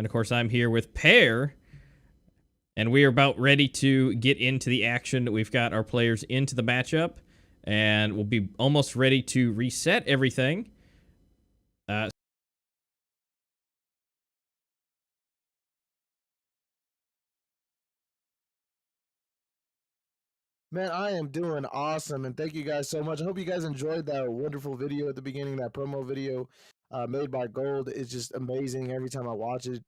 And of course, I'm here with Pear. And we are about ready to get into the action. We've got our players into the matchup. And we'll be almost ready to reset everything. Man, I am doing awesome, and thank you guys so much. I hope you guys enjoyed that wonderful video at the beginning, that promo video made by Gold. It's just amazing every time I watch it.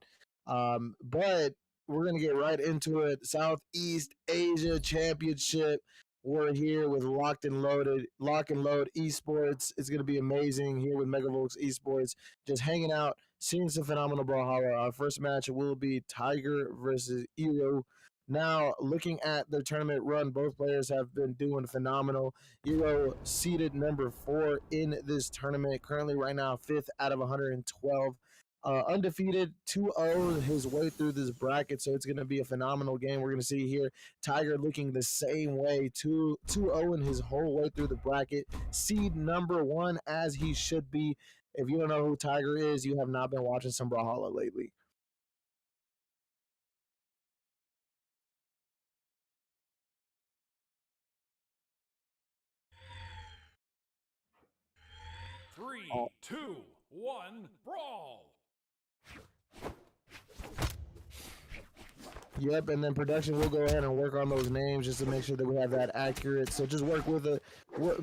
But we're going to get right into it. Southeast Asia Championship. We're here with Lock and Load Esports. It's going to be amazing here with Megavolts Esports. Just hanging out, seeing some phenomenal Brawlhalla. Our first match will be Tiger versus Ero. Now, looking at their tournament run, both players have been doing phenomenal. Ero seeded number 4 in this tournament, currently right now 5th out of 112. Undefeated 2-0 his way through this bracket, so it's going to be a phenomenal game. We're going to see here Tiger looking the same way, 2-0 in his whole way through the bracket. Seed number 1 as he should be. If you don't know who Tiger is, you have not been watching some Brawlhalla lately. Three, 2, 1, brawl! Yep, and then production will go ahead and work on those names just to make sure that we have that accurate. So just work with it.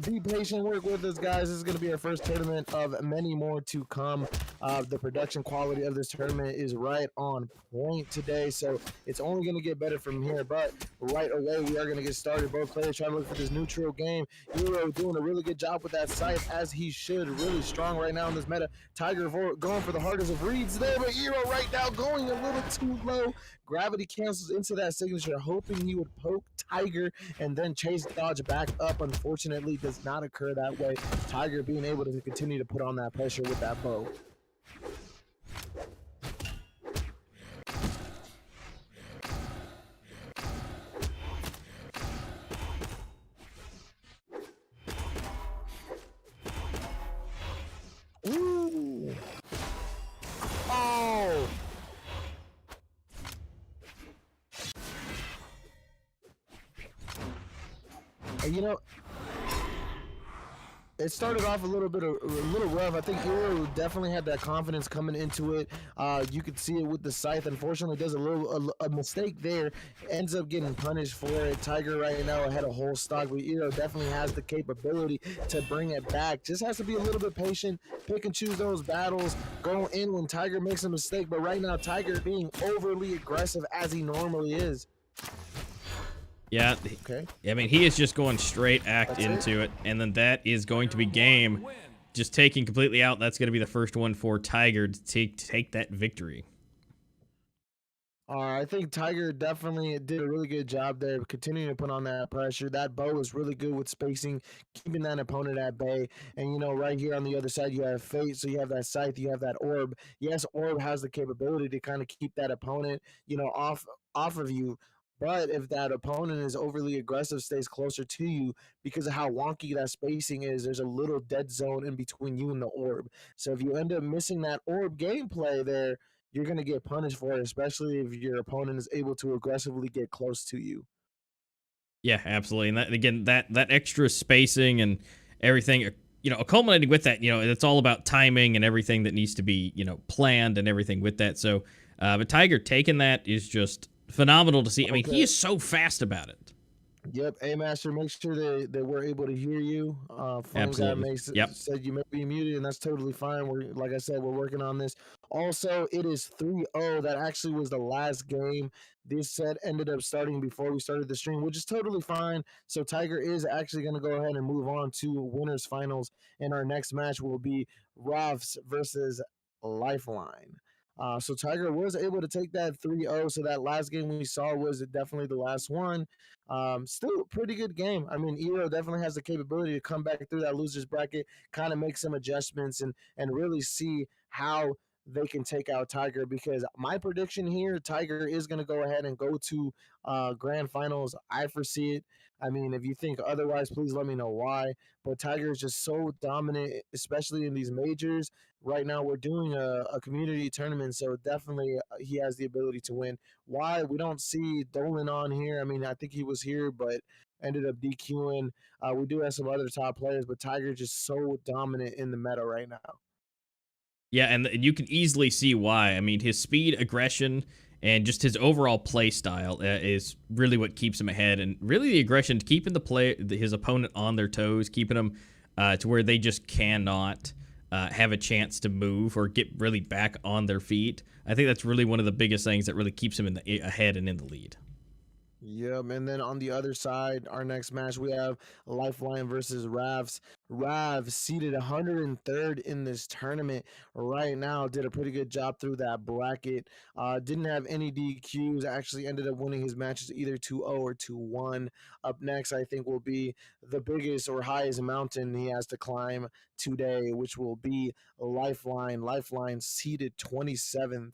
Be patient, work with us, guys. This is going to be our first tournament of many more to come. The production quality of this tournament is right on point today, so it's only going to get better from here. But right away, we are going to get started. Both players trying to look for this neutral game. Ero doing a really good job with that scythe, as he should. Really strong right now in this meta. Tiger going for the hardest of reads there, but Ero right now going a little too low. Gravity cancels into that signature, hoping he would poke Tiger and then chase dodge back up. Unfortunately, does not occur that way. Tiger being able to continue to put on that pressure with that bow. Ooh. Oh. And you know, it started off a little rough. I think Ero definitely had that confidence coming into it. You could see it with the scythe. Unfortunately, does a mistake there, ends up getting punished for it. Tiger right now had a whole stock, but Ero definitely has the capability to bring it back. Just has to be a little bit patient, pick and choose those battles, go in when Tiger makes a mistake. But right now, Tiger being overly aggressive as he normally is. Yeah, okay. I mean, he is just going straight act into it, and then that is going to be game. Just taking completely out, that's going to be the first one for Tiger to take that victory. I think Tiger definitely did a really good job there, continuing to put on that pressure. That bow is really good with spacing, keeping that opponent at bay. And, you know, right here on the other side, you have Fate, so you have that scythe, you have that orb. Yes, orb has the capability to kind of keep that opponent, you know, off of you. But if that opponent is overly aggressive, stays closer to you, because of how wonky that spacing is, there's a little dead zone in between you and the orb. So if you end up missing that orb gameplay there, you're going to get punished for it, especially if your opponent is able to aggressively get close to you. Yeah, absolutely. And that, again, that extra spacing and everything, you know, culminating with that, you know, it's all about timing and everything that needs to be, you know, planned and everything with that. So, but Tiger taking that is just phenomenal to see. I mean, he is so fast about it. Yep, A-Master, make sure that we're able to hear you. Absolutely. Said you may be muted, and that's totally fine. Like I said, we're working on this. Also, it is 3-0. That actually was the last game. This set ended up starting before we started the stream, which is totally fine. So Tiger is actually going to go ahead and move on to winners finals, and our next match will be Rofs versus Lifeline. So Tiger was able to take that 3-0. So that last game we saw was definitely the last one. Still a pretty good game. I mean, Ero definitely has the capability to come back through that losers bracket, kind of make some adjustments and really see how they can take out Tiger, because my prediction here, Tiger is going to go ahead and go to grand finals. I foresee it. I mean, if you think otherwise, please let me know why. But Tiger is just so dominant, especially in these majors. Right now, we're doing a community tournament, so definitely he has the ability to win. Why we don't see Dolan on here? I mean, I think he was here, but ended up DQing. We do have some other top players, but Tiger just so dominant in the meta right now. Yeah, and you can easily see why. I mean, his speed, aggression, and just his overall play style is really what keeps him ahead. And really, the aggression, keeping his opponent on their toes, keeping them to where they just cannot have a chance to move or get really back on their feet. I think that's really one of the biggest things that really keeps him ahead and in the lead. Yep, and then on the other side, our next match we have Lifeline versus Ravs. Ravs seated 103rd in this tournament right now. Did a pretty good job through that bracket. Didn't have any DQs. Actually ended up winning his matches either 2-0 or 2-1. Up next, I think will be the biggest or highest mountain he has to climb today, which will be Lifeline. Lifeline seated 27th.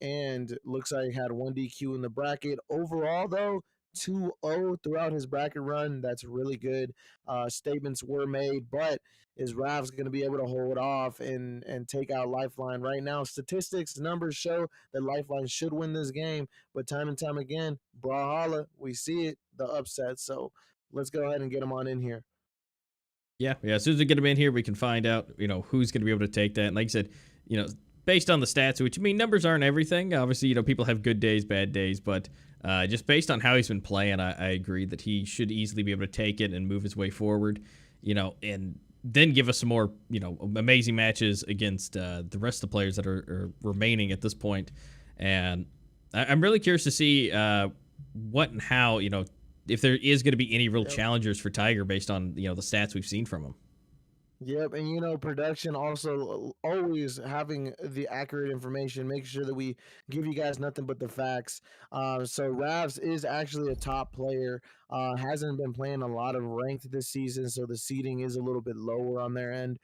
And looks like he had one DQ in the bracket. Overall, though, 2-0 throughout his bracket run. That's really good. Statements were made, but is Ravs going to be able to hold off and take out Lifeline right now? Statistics, numbers show that Lifeline should win this game, but time and time again, Brawlhalla, we see it, the upset. So let's go ahead and get him on in here. Yeah. As soon as we get him in here, we can find out, who's going to be able to take that. And like I said, based on the stats, which, I mean, numbers aren't everything. Obviously, people have good days, bad days, but just based on how he's been playing, I agree that he should easily be able to take it and move his way forward, and then give us some more, amazing matches against the rest of the players that are remaining at this point. And I'm really curious to see what and how, if there is going to be any real challengers for Tiger based on, the stats we've seen from him. Yep, and production also always having the accurate information, make sure that we give you guys nothing but the facts. So Ravs is actually a top player. Hasn't been playing a lot of ranked this season, so the seeding is a little bit lower on their end.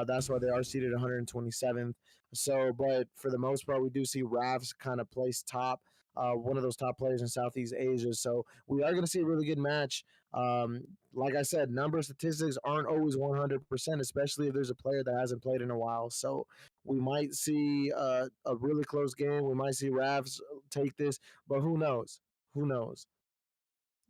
That's why they are seeded 127th. So, but for the most part, we do see Ravs kind of place top. One of those top players in Southeast Asia. So we are going to see a really good match. Um, like I said, number statistics aren't always 100%, especially if there's a player that hasn't played in a while. So we might see a really close game. We might see Ravs take this, but who knows? Who knows?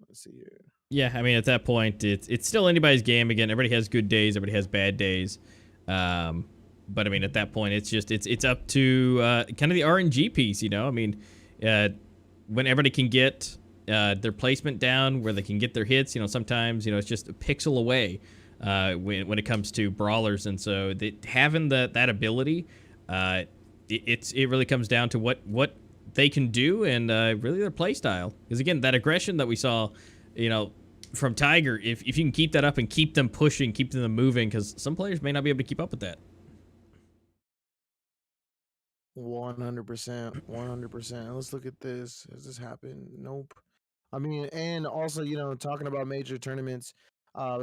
Let's see here. Yeah, I mean, at that point, it's still anybody's game. Again, everybody has good days, everybody has bad days. But I mean, at that point, it's up to kind of the RNG piece. I mean, when everybody can get their placement down, where they can get their hits. Sometimes it's just a pixel away when it comes to brawlers, and so having that ability, it really comes down to what they can do and really their play style. Because again, that aggression that we saw, from Tiger, if you can keep that up and keep them pushing, keep them moving, because some players may not be able to keep up with that. 100%, 100%. Let's look at this. Has this happened? Nope. I mean, and also, talking about major tournaments,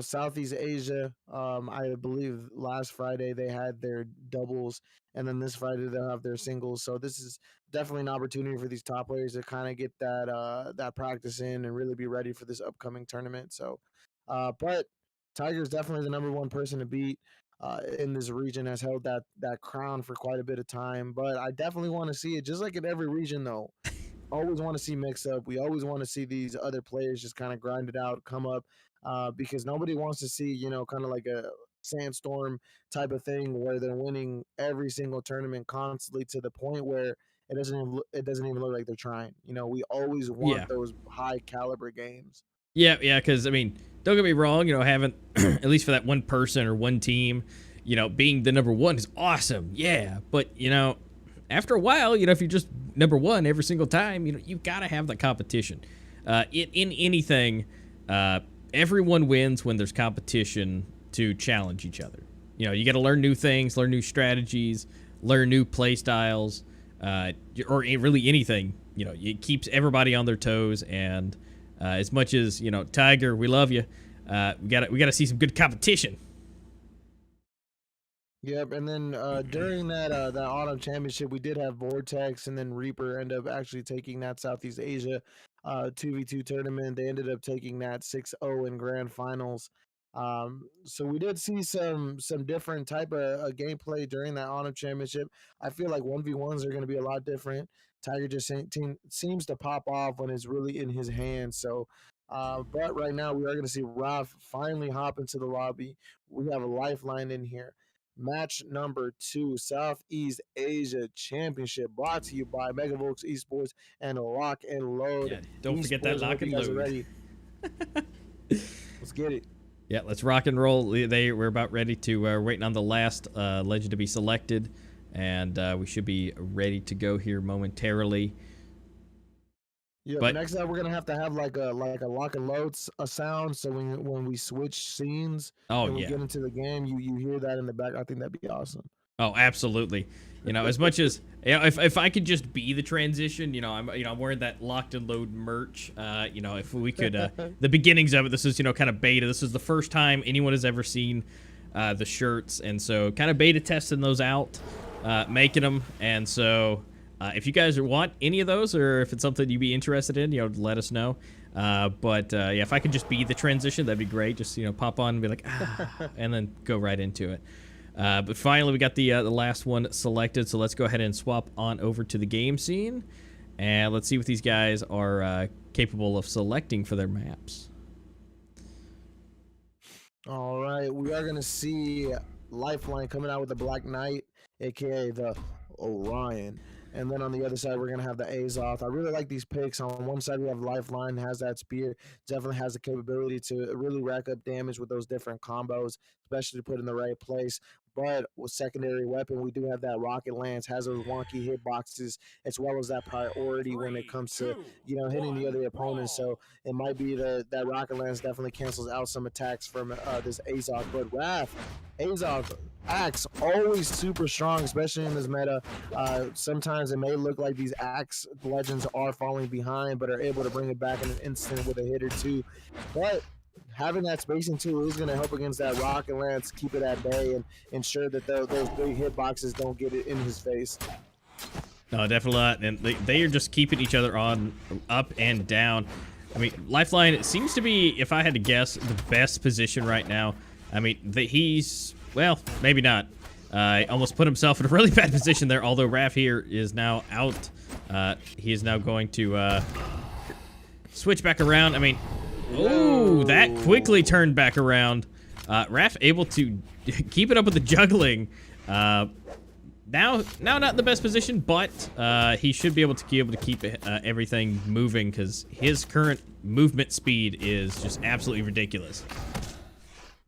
Southeast Asia, I believe last Friday they had their doubles, and then this Friday they'll have their singles. So this is definitely an opportunity for these top players to kind of get that practice in and really be ready for this upcoming tournament. So, but Tiger's definitely the number one person to beat. In this region, has held that crown for quite a bit of time, but I definitely want to see it, just like in every region though. Always want to see mix up. We always want to see these other players just kind of grind it out, come up, because nobody wants to see, kind of like a sandstorm type of thing where they're winning every single tournament constantly to the point where it doesn't even look like they're trying. We always Yeah. want those high caliber games. Yeah, because I mean, don't get me wrong. Having at least for that one person or one team, being the number one is awesome. Yeah, but after a while, if you're just number one every single time, you've got to have that competition. In anything, everyone wins when there's competition to challenge each other. You got to learn new things, learn new strategies, learn new play styles, or really anything. It keeps everybody on their toes. And as much as Tiger, we love you. We got to see some good competition. Yep, and then during that autumn championship, we did have Vortex and then Reaper end up actually taking that Southeast Asia 2v2 tournament. They ended up taking that 6-0 in grand finals. So we did see some different type of gameplay during that Autumn Championship. I feel like 1v1s are going to be a lot different. Tiger just seems to pop off when it's really in his hands. So, but right now we are going to see Ralph finally hop into the lobby. We have a Lifeline in here. Match number 2, Southeast Asia Championship, brought to you by Megavox Esports and Lock and Load. Yeah, don't forget that Esports. Lock and Load. Ready. Let's get it. Yeah, let's rock and roll. We're about ready to. We're waiting on the last legend to be selected, and we should be ready to go here momentarily. Yeah, but next time we're gonna have like a lock and load a sound, so when we switch scenes, and we get into the game, you hear that in the back. I think that'd be awesome. Oh, absolutely. You know, as much as if I could just be the transition, I'm wearing that locked and load merch. If we could, the beginnings of it. This is kind of beta. This is the first time anyone has ever seen the shirts, and so kind of beta testing those out, making them, and so. If you guys want any of those, or if it's something you'd be interested in, let us know. Yeah, if I could just be the transition, that'd be great. Just pop on and be like, and then go right into it. But finally, we got the last one selected, so let's go ahead and swap on over to the game scene, and let's see what these guys are capable of selecting for their maps. All right, we are gonna see Lifeline coming out with the Black Knight, aka the Orion. And then on the other side, we're going to have the Azoth. I really like these picks. On one side, we have Lifeline, has that spear, definitely has the capability to really rack up damage with those different combos, especially to put in the right place. But with secondary weapon, we do have that Rocket Lance, has those wonky hitboxes, as well as that priority when it comes to, hitting the other opponent. So it might be that Rocket Lance definitely cancels out some attacks from this Azoth. But Azoth, Axe, always super strong, especially in this meta. Sometimes it may look like these Axe legends are falling behind, but are able to bring it back in an instant with a hit or two. But having that spacing too is going to help against that Rocket Lance, keep it at bay, and ensure that those big hitboxes don't get it in his face. No, definitely not. And they are just keeping each other on up and down. I mean, Lifeline, it seems to be, if I had to guess, the best position right now. I mean, he's, well, maybe not. Almost put himself in a really bad position there, although Raph here is now out. He is now going to switch back around. I mean, oh, that quickly turned back around. Raph able to keep it up with the juggling. Now not in the best position, but he should be able to keep everything moving because his current movement speed is just absolutely ridiculous.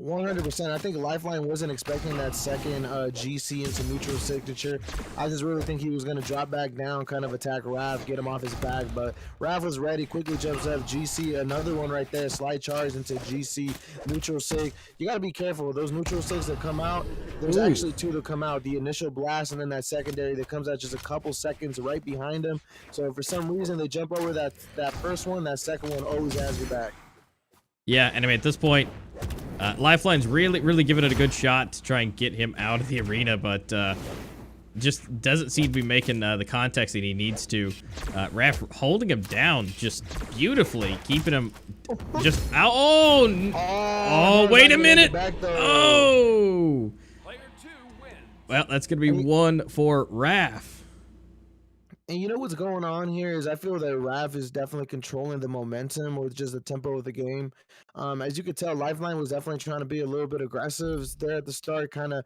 100%. I think Lifeline wasn't expecting that second GC into neutral signature. I just really think he was going to drop back down, kind of attack Raph, get him off his back. But Raph was ready, quickly jumps up. GC, another one right there, slide charge into GC, neutral sig. You got to be careful with those neutral sigs that come out. There's actually two that come out. The initial blast and then that secondary that comes out just a couple seconds right behind him. So if for some reason they jump over that first one, that second one always has your back. Yeah, and I mean, at this point, Lifeline's really giving it a good shot to try and get him out of the arena, but just doesn't seem to be making the context that he needs to. Raph holding him down just beautifully, keeping him just out. Oh, wait a minute. Oh. Well, that's going to be one for Raph. And you know what's going on here is I feel that Raph is definitely controlling the momentum with just the tempo of the game. As you could tell, Lifeline was definitely trying to be a little bit aggressive there at the start, kind of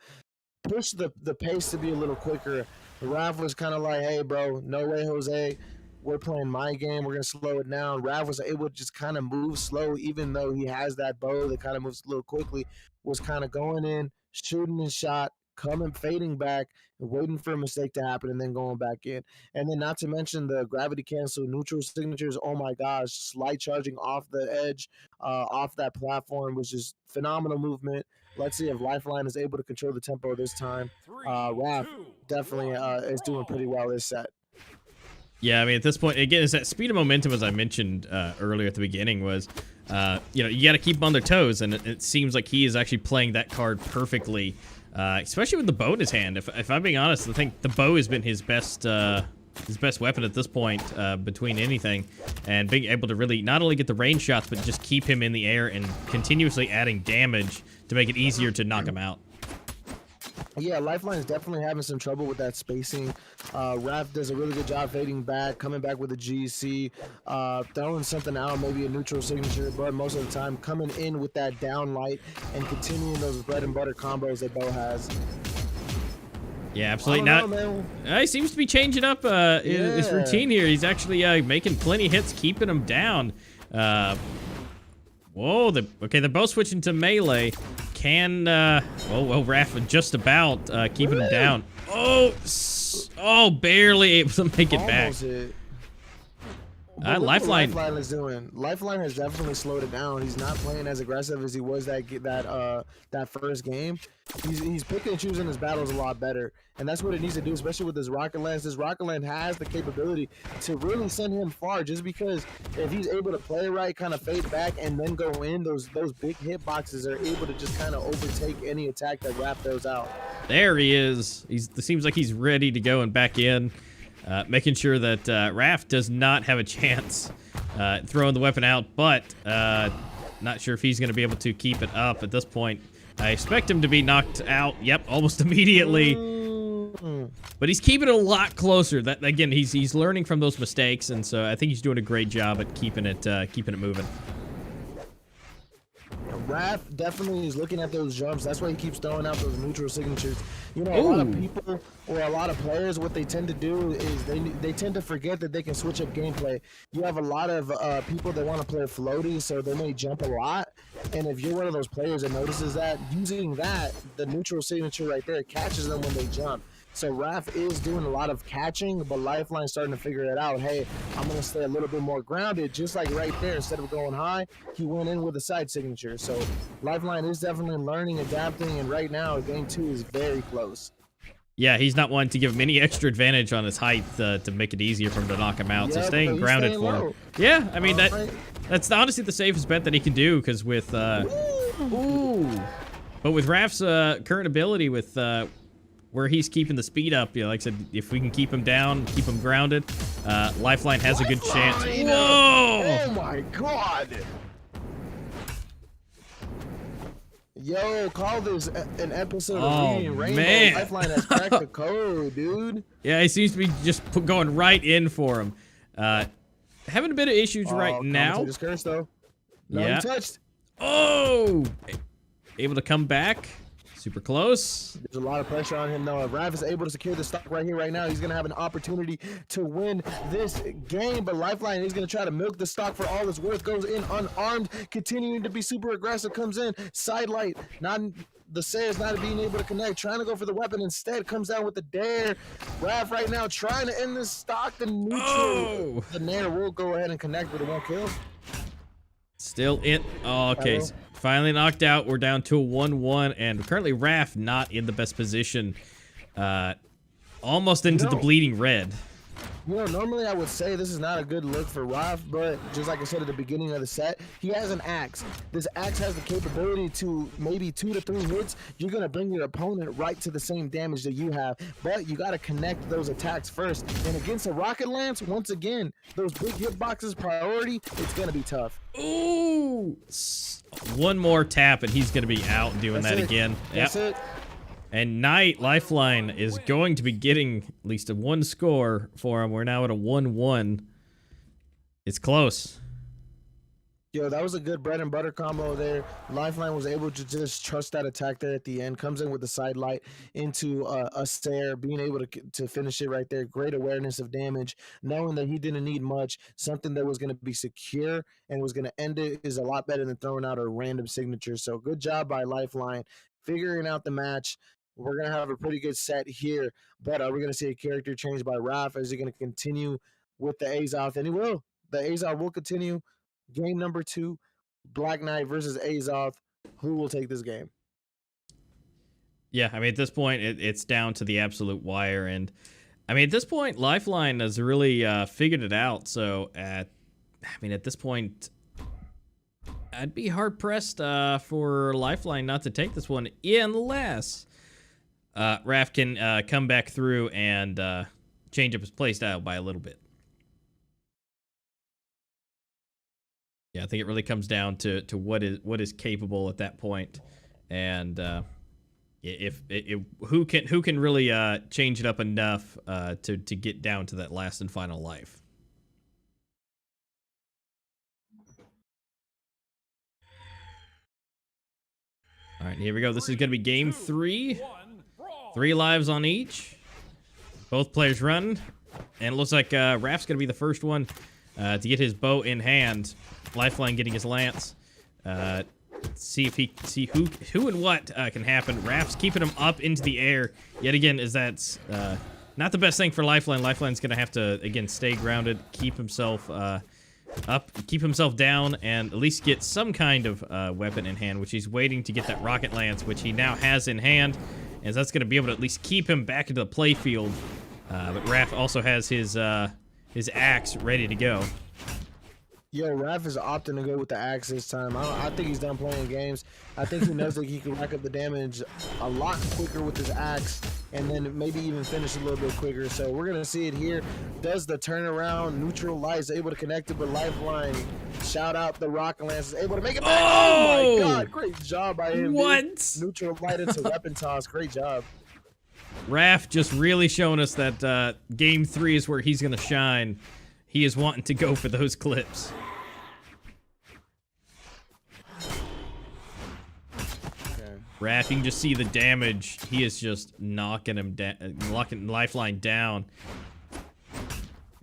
push the pace to be a little quicker. Raph was kind of like, hey, bro, no way, Jose. We're playing my game. We're going to slow it down. Raph was able to just kind of move slow, even though he has that bow that kind of moves a little quickly, was kind of going in, shooting his shot, coming, fading back, waiting for a mistake to happen, and then going back in. And then not to mention the gravity cancel neutral signatures. Oh my gosh, slide charging off the edge, off that platform was just phenomenal movement. Let's see if Lifeline is able to control the tempo this time. Raph definitely is doing pretty well this set. Yeah, I mean, at this point, again, it's that speed of momentum, as I mentioned earlier at the beginning, was, you got to keep them on their toes, and it seems like he is actually playing that card perfectly. Especially with the bow in his hand. If I'm being honest, I think the bow has been his best his best weapon at this point between anything, and being able to really not only get the range shots, but just keep him in the air and continuously adding damage to make it easier to knock him out. Yeah, Lifeline is definitely having some trouble with that spacing. Raph does a really good job fading back, coming back with a GC, throwing something out, maybe a neutral signature, but most of the time coming in with that down light and continuing those bread and butter combos that Bo has. Yeah, absolutely not. He seems to be changing up his routine here. He's actually making plenty of hits, keeping him down. Whoa, okay, they're both switching to melee. Can, well, Raph just about keeping him down. Oh, barely able to make it back. Lifeline. Lifeline is doing. Lifeline has definitely slowed it down. He's not playing as aggressive as he was that first game. He's picking and choosing his battles a lot better, and that's what it needs to do, especially with this Rocket Lance. This Rocket Lance has the capability to really send him far, just because if he's able to play right, kind of fade back, and then go in, those big hit boxes are able to just kind of overtake any attack that Raph throws out. There he is. It seems like he's ready to go and back in. Making sure that Raph does not have a chance throwing the weapon out, but not sure if he's going to be able to keep it up at this point. I expect him to be knocked out, yep, almost immediately. But he's keeping it a lot closer. That again, he's learning from those mistakes, and so I think he's doing a great job at keeping it moving. Raph definitely is looking at those jumps. That's why he keeps throwing out those neutral signatures. You know, a lot of people or a lot of players, what they tend to do is they tend to forget that they can switch up gameplay. You have a lot of people that want to play floaty, so they may jump a lot. And if you're one of those players that notices that, using that, the neutral signature right there catches them when they jump. So Raph is doing a lot of catching, but Lifeline's starting to figure it out. Hey, I'm going to stay a little bit more grounded, just like right there. Instead of going high, he went in with a side signature. So Lifeline is definitely learning, adapting, and right now, game 2 is very close. Yeah, he's not wanting to give him any extra advantage on his height to make it easier for him to knock him out. So staying grounded for him. Yeah, I mean, that's honestly the safest bet that he can do, because with... But with Raph's current ability with... where he's keeping the speed up, like I said, if we can keep him down, keep him grounded, Lifeline has a good chance. Whoa! Oh my god! Yo, call this an episode of Reading Rainbow. Man. Lifeline has cracked the code, dude. Yeah, he seems to be just going right in for him. Having a bit of issues right now. Curse, though. No, yeah. He touched. Oh! Able to come back. Super close. There's a lot of pressure on him, though. If Raph is able to secure the stock right here, right now, he's going to have an opportunity to win this game. But Lifeline is going to try to milk the stock for all it's worth. Goes in unarmed, continuing to be super aggressive. Comes in, side light. The Sire's not being able to connect. Trying to go for the weapon. Instead, comes down with the dare. Raph right now trying to end this stock. The neutral. Oh. The Nair will go ahead and connect, but it won't kill. Still in. Oh, okay. Finally knocked out. We're down to a 1-1, and currently Raph not in the best position. Almost into the bleeding red. You know, normally I would say this is not a good look for Raph, but just like I said at the beginning of the set, he has an axe. This axe has the capability to maybe 2 to 3 hits. You're going to bring your opponent right to the same damage that you have, but you got to connect those attacks first. And against a Rocket Lance, once again, those big hitboxes priority, it's going to be tough. Ooh! One more tap, and he's going to be out doing that again. That's it. And Lifeline is going to be getting at least a 1 score for him. We're now at a 1-1. It's close. Yo, that was a good bread and butter combo there. Lifeline was able to just trust that attack there at the end. Comes in with the side light into a Sire, being able to finish it right there. Great awareness of damage, knowing that he didn't need much. Something that was going to be secure and was going to end it is a lot better than throwing out a random signature. So good job by Lifeline figuring out the match. We're going to have a pretty good set here, but are we going to see a character change by Raph? Is he going to continue with the Azoth? And he will. The Azoth will continue. Game number 2, Black Knight versus Azoth. Who will take this game? Yeah, I mean, at this point, it's down to the absolute wire. And, I mean, at this point, Lifeline has really figured it out. So, at this point, I'd be hard-pressed for Lifeline not to take this one unless... Raph can come back through and change up his play style by a little bit. Yeah, I think it really comes down to what is capable at that point, and if who can really change it up enough to get down to that last and final life. All right, here we go. This is going to be game 3. 3 lives on each. Both players run, and it looks like Raph's going to be the first one to get his bow in hand. Lifeline getting his lance. See who and what can happen. Raph's keeping him up into the air yet again, as that's not the best thing for Lifeline. Lifeline's gonna have to again stay grounded, keep himself up, keep himself down, and at least get some kind of weapon in hand, which he's waiting to get that rocket lance, which he now has in hand, as that's gonna be able to at least keep him back into the play field. But Raph also has his axe ready to go. Yo, Raph is opting to go with the axe this time. I think he's done playing games. I think he knows that he can rack up the damage a lot quicker with his axe, and then maybe even finish a little bit quicker. So we're gonna see it here. Does the turnaround, neutral lights, able to connect it with Lifeline. Shout out the rocket lance, is able to make it back. Oh my god, great job by him. What? Dude. Neutral light into weapon toss, great job. Raph just really showing us that game 3 is where he's gonna shine. He is wanting to go for those clips. Raph, you can just see the damage. He is just knocking him down, locking Lifeline down.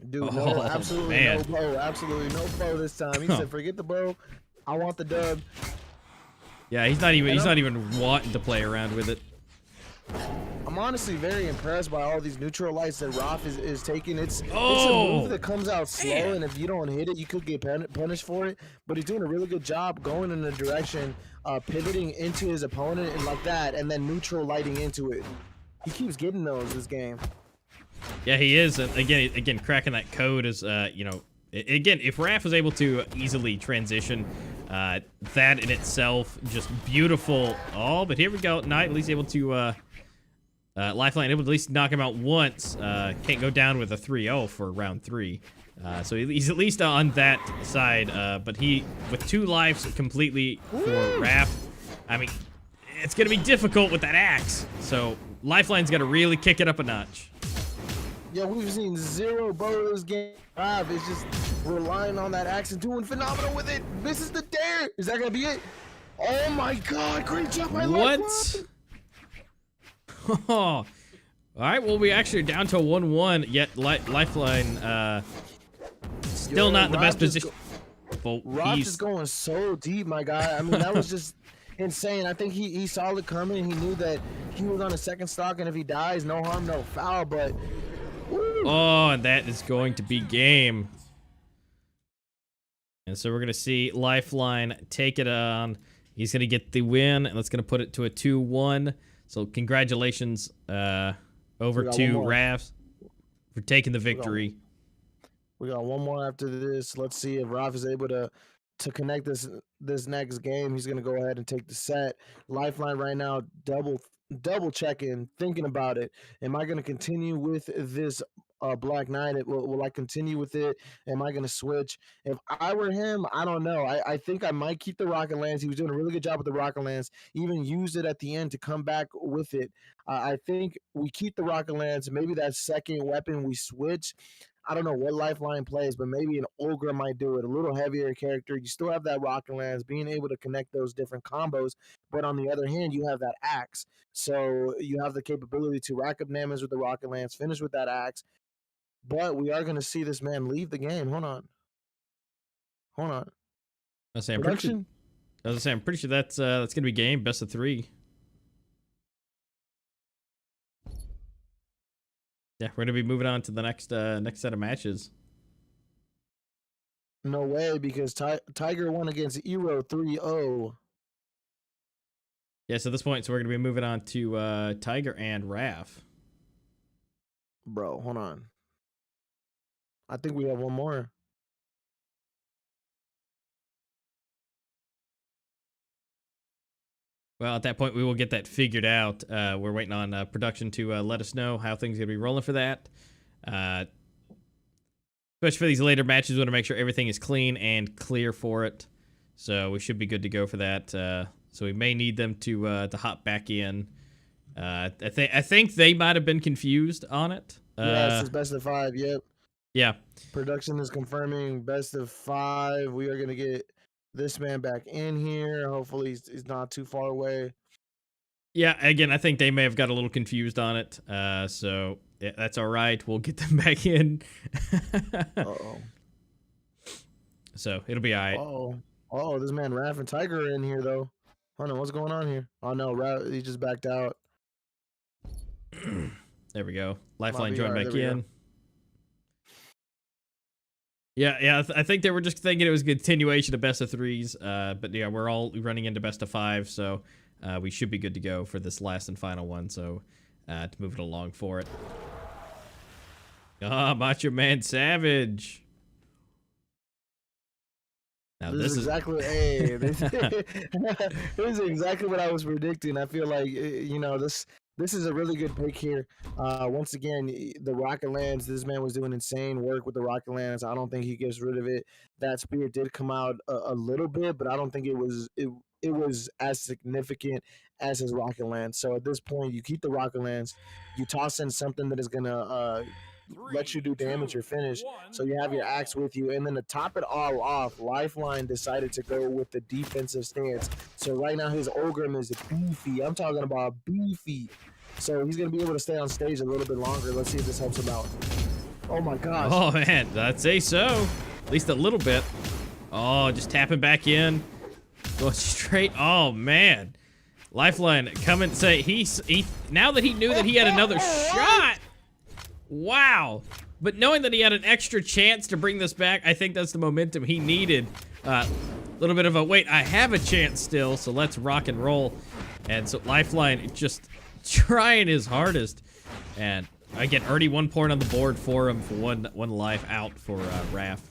Dude, no, absolutely man. no bow. Absolutely no bow this time. He said, "Forget the bow. I want the dub." Yeah, he's not even wanting to play around with it. I'm honestly very impressed by all these neutral lights that Raph is taking. It's a move that comes out slow, and if you don't hit it, you could get punished for it. But he's doing a really good job going in the direction, pivoting into his opponent and like that, and then neutral lighting into it. He keeps getting those this game. Yeah, he is. Again, cracking that code is, you know, again, if Raph was able to easily transition, that in itself, just beautiful. Oh, but here we go. Knight at least able to, Lifeline able to at least knock him out once. Can't go down with a 3-0 for round 3. So he's at least on that side. But he, with 2 lives completely for Raph, I mean, it's going to be difficult with that axe. So Lifeline's got to really kick it up a notch. Yeah, we've seen 0 bow this game. Raph is just relying on that axe and doing phenomenal with it. Misses the dare. Is that going to be it? Oh my god, great job by Lifeline. What? Oh, all right. Well, we actually are down to 1-1. Yet Lifeline still not in the best position. Raph is going so deep, my guy. I mean, that was just insane. I think he saw it coming. He knew that he was on a second stock, and if he dies, no harm, no foul. But woo. Oh, and that is going to be game. And so we're gonna see Lifeline take it on. He's gonna get the win, and that's gonna put it to a 2-1. So congratulations over to Raph for taking the victory. We got one more after this. Let's see if Raph is able to connect this next game. He's gonna go ahead and take the set. Lifeline right now double checking, thinking about it. Am I gonna continue with this Black Knight? Will I continue with it? Am I gonna switch? If I were him, I don't know. I think I might keep the rocket lance. He was doing a really good job with the rocket lance. Even used it at the end to come back with it. I think we keep the rocket lance. Maybe that second weapon we switch. I don't know what Lifeline plays, but maybe an Ogre might do it. A little heavier character. You still have that rocket lance, being able to connect those different combos. But on the other hand, you have that axe. So you have the capability to rack up damage with the rocket lance, finish with that axe. But we are going to see this man leave the game. Hold on. I was saying, I'm pretty sure that's going to be game best of 3. Yeah, we're gonna be moving on to the next set of matches. No way, because Tiger won against Eero 3-0. Yeah, so at this point, we're gonna be moving on to Tiger and Raph. Bro, hold on. I think we have one more. Well, at that point, we will get that figured out. We're waiting on production to let us know how things are going to be rolling for that. Especially for these later matches, we want to make sure everything is clean and clear for it. So we should be good to go for that. So we may need them to hop back in. I think they might have been confused on it. Yes, it's best of 5. Yep. Yeah. Production is confirming best of 5. We are gonna get this man back in here. Hopefully, he's not too far away. Yeah. Again, I think they may have got a little confused on it. So yeah, that's all right. We'll get them back in. Uh-oh. So it'll be all right. Oh, this man Raph and Tiger are in here though. Oh no, what's going on here? Oh no, Raph, he just backed out. There we go. Lifeline Lobby, joined alright, back there we in. go. Yeah. I think they were just thinking it was a continuation of best of 3s. But yeah, we're all running into best of 5, so we should be good to go for this last and final one. So to move it along for it. Ah, Macho Man Savage. Now This is exactly hey, this is exactly what I was predicting. I feel like this is a really good pick here. Once again, the Rocket Lands. This man was doing insane work with the Rocket Lands. I don't think he gets rid of it. That spear did come out a little bit, but I don't think it was as significant as his Rocket Lands. So at this point, you keep the Rocket Lands. You toss in something that is gonna let you do damage or finish. So you have your axe with you, and then to top it all off, Lifeline decided to go with the defensive stance. So right now his Ogrim is beefy. I'm talking about beefy. So he's gonna be able to stay on stage a little bit longer. Let's see if this helps him out. Oh my gosh. Oh man, I'd say so. At least a little bit. Oh, just tapping back in. Going straight. Oh man. Lifeline coming. Say he now that he knew that he had another shot. Wow. But knowing that he had an extra chance to bring this back, I think that's the momentum he needed. A little bit of a, wait, I have a chance still, so let's rock and roll. And so Lifeline just trying his hardest. And again, already 1 point on the board for him for one life out for Raph.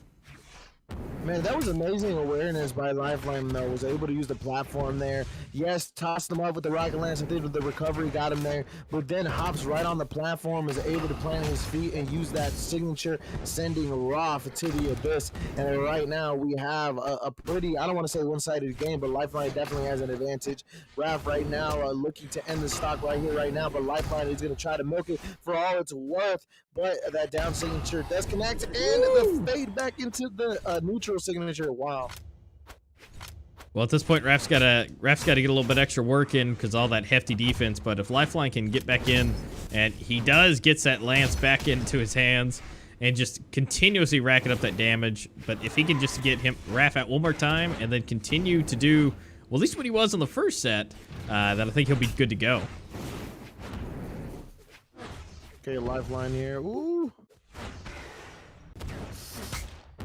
Man, that was amazing awareness by Lifeline, though. Was able to use the platform there. Yes, tossed him up with the Rocket Lance. I think the recovery got him there. But then hops right on the platform, is able to plant his feet and use that signature, sending Raph to the abyss. And right now, we have a pretty, I don't want to say one-sided game, but Lifeline definitely has an advantage. Raph right now looking to end the stock right here, right now. But Lifeline is going to try to milk it for all it's worth. But that down signature does connect, and the fade back into the neutral signature. Wow. Well, at this point, Raph's got to get a little bit extra work in because all that hefty defense. But if Lifeline can get back in, and he gets that lance back into his hands and just continuously racking up that damage. But if he can just get Raph out one more time and then continue to do, well, at least what he was on the first set, then I think he'll be good to go. Okay, Lifeline here. Ooh.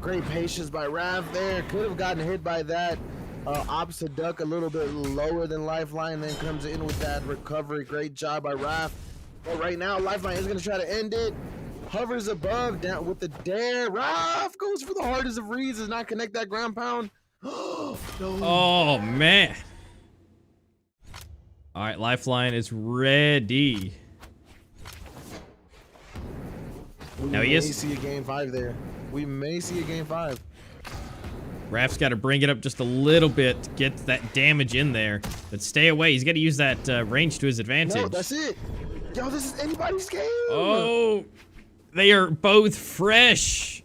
Great patience by Raph there. Could have gotten hit by that. Opts to duck a little bit lower than Lifeline, then comes in with that recovery. Great job by Raph. But right now, Lifeline is going to try to end it. Hovers above, down with the dare. Raph goes for the hardest of reads, does not connect that ground pound. No. Oh, man. All right, Lifeline is ready. We may see a game 5 there. We may see a game 5. Raph's got to bring it up just a little bit to get that damage in there. But stay away. He's got to use that range to his advantage. No, that's it. Yo, this is anybody's game. Oh, they are both fresh.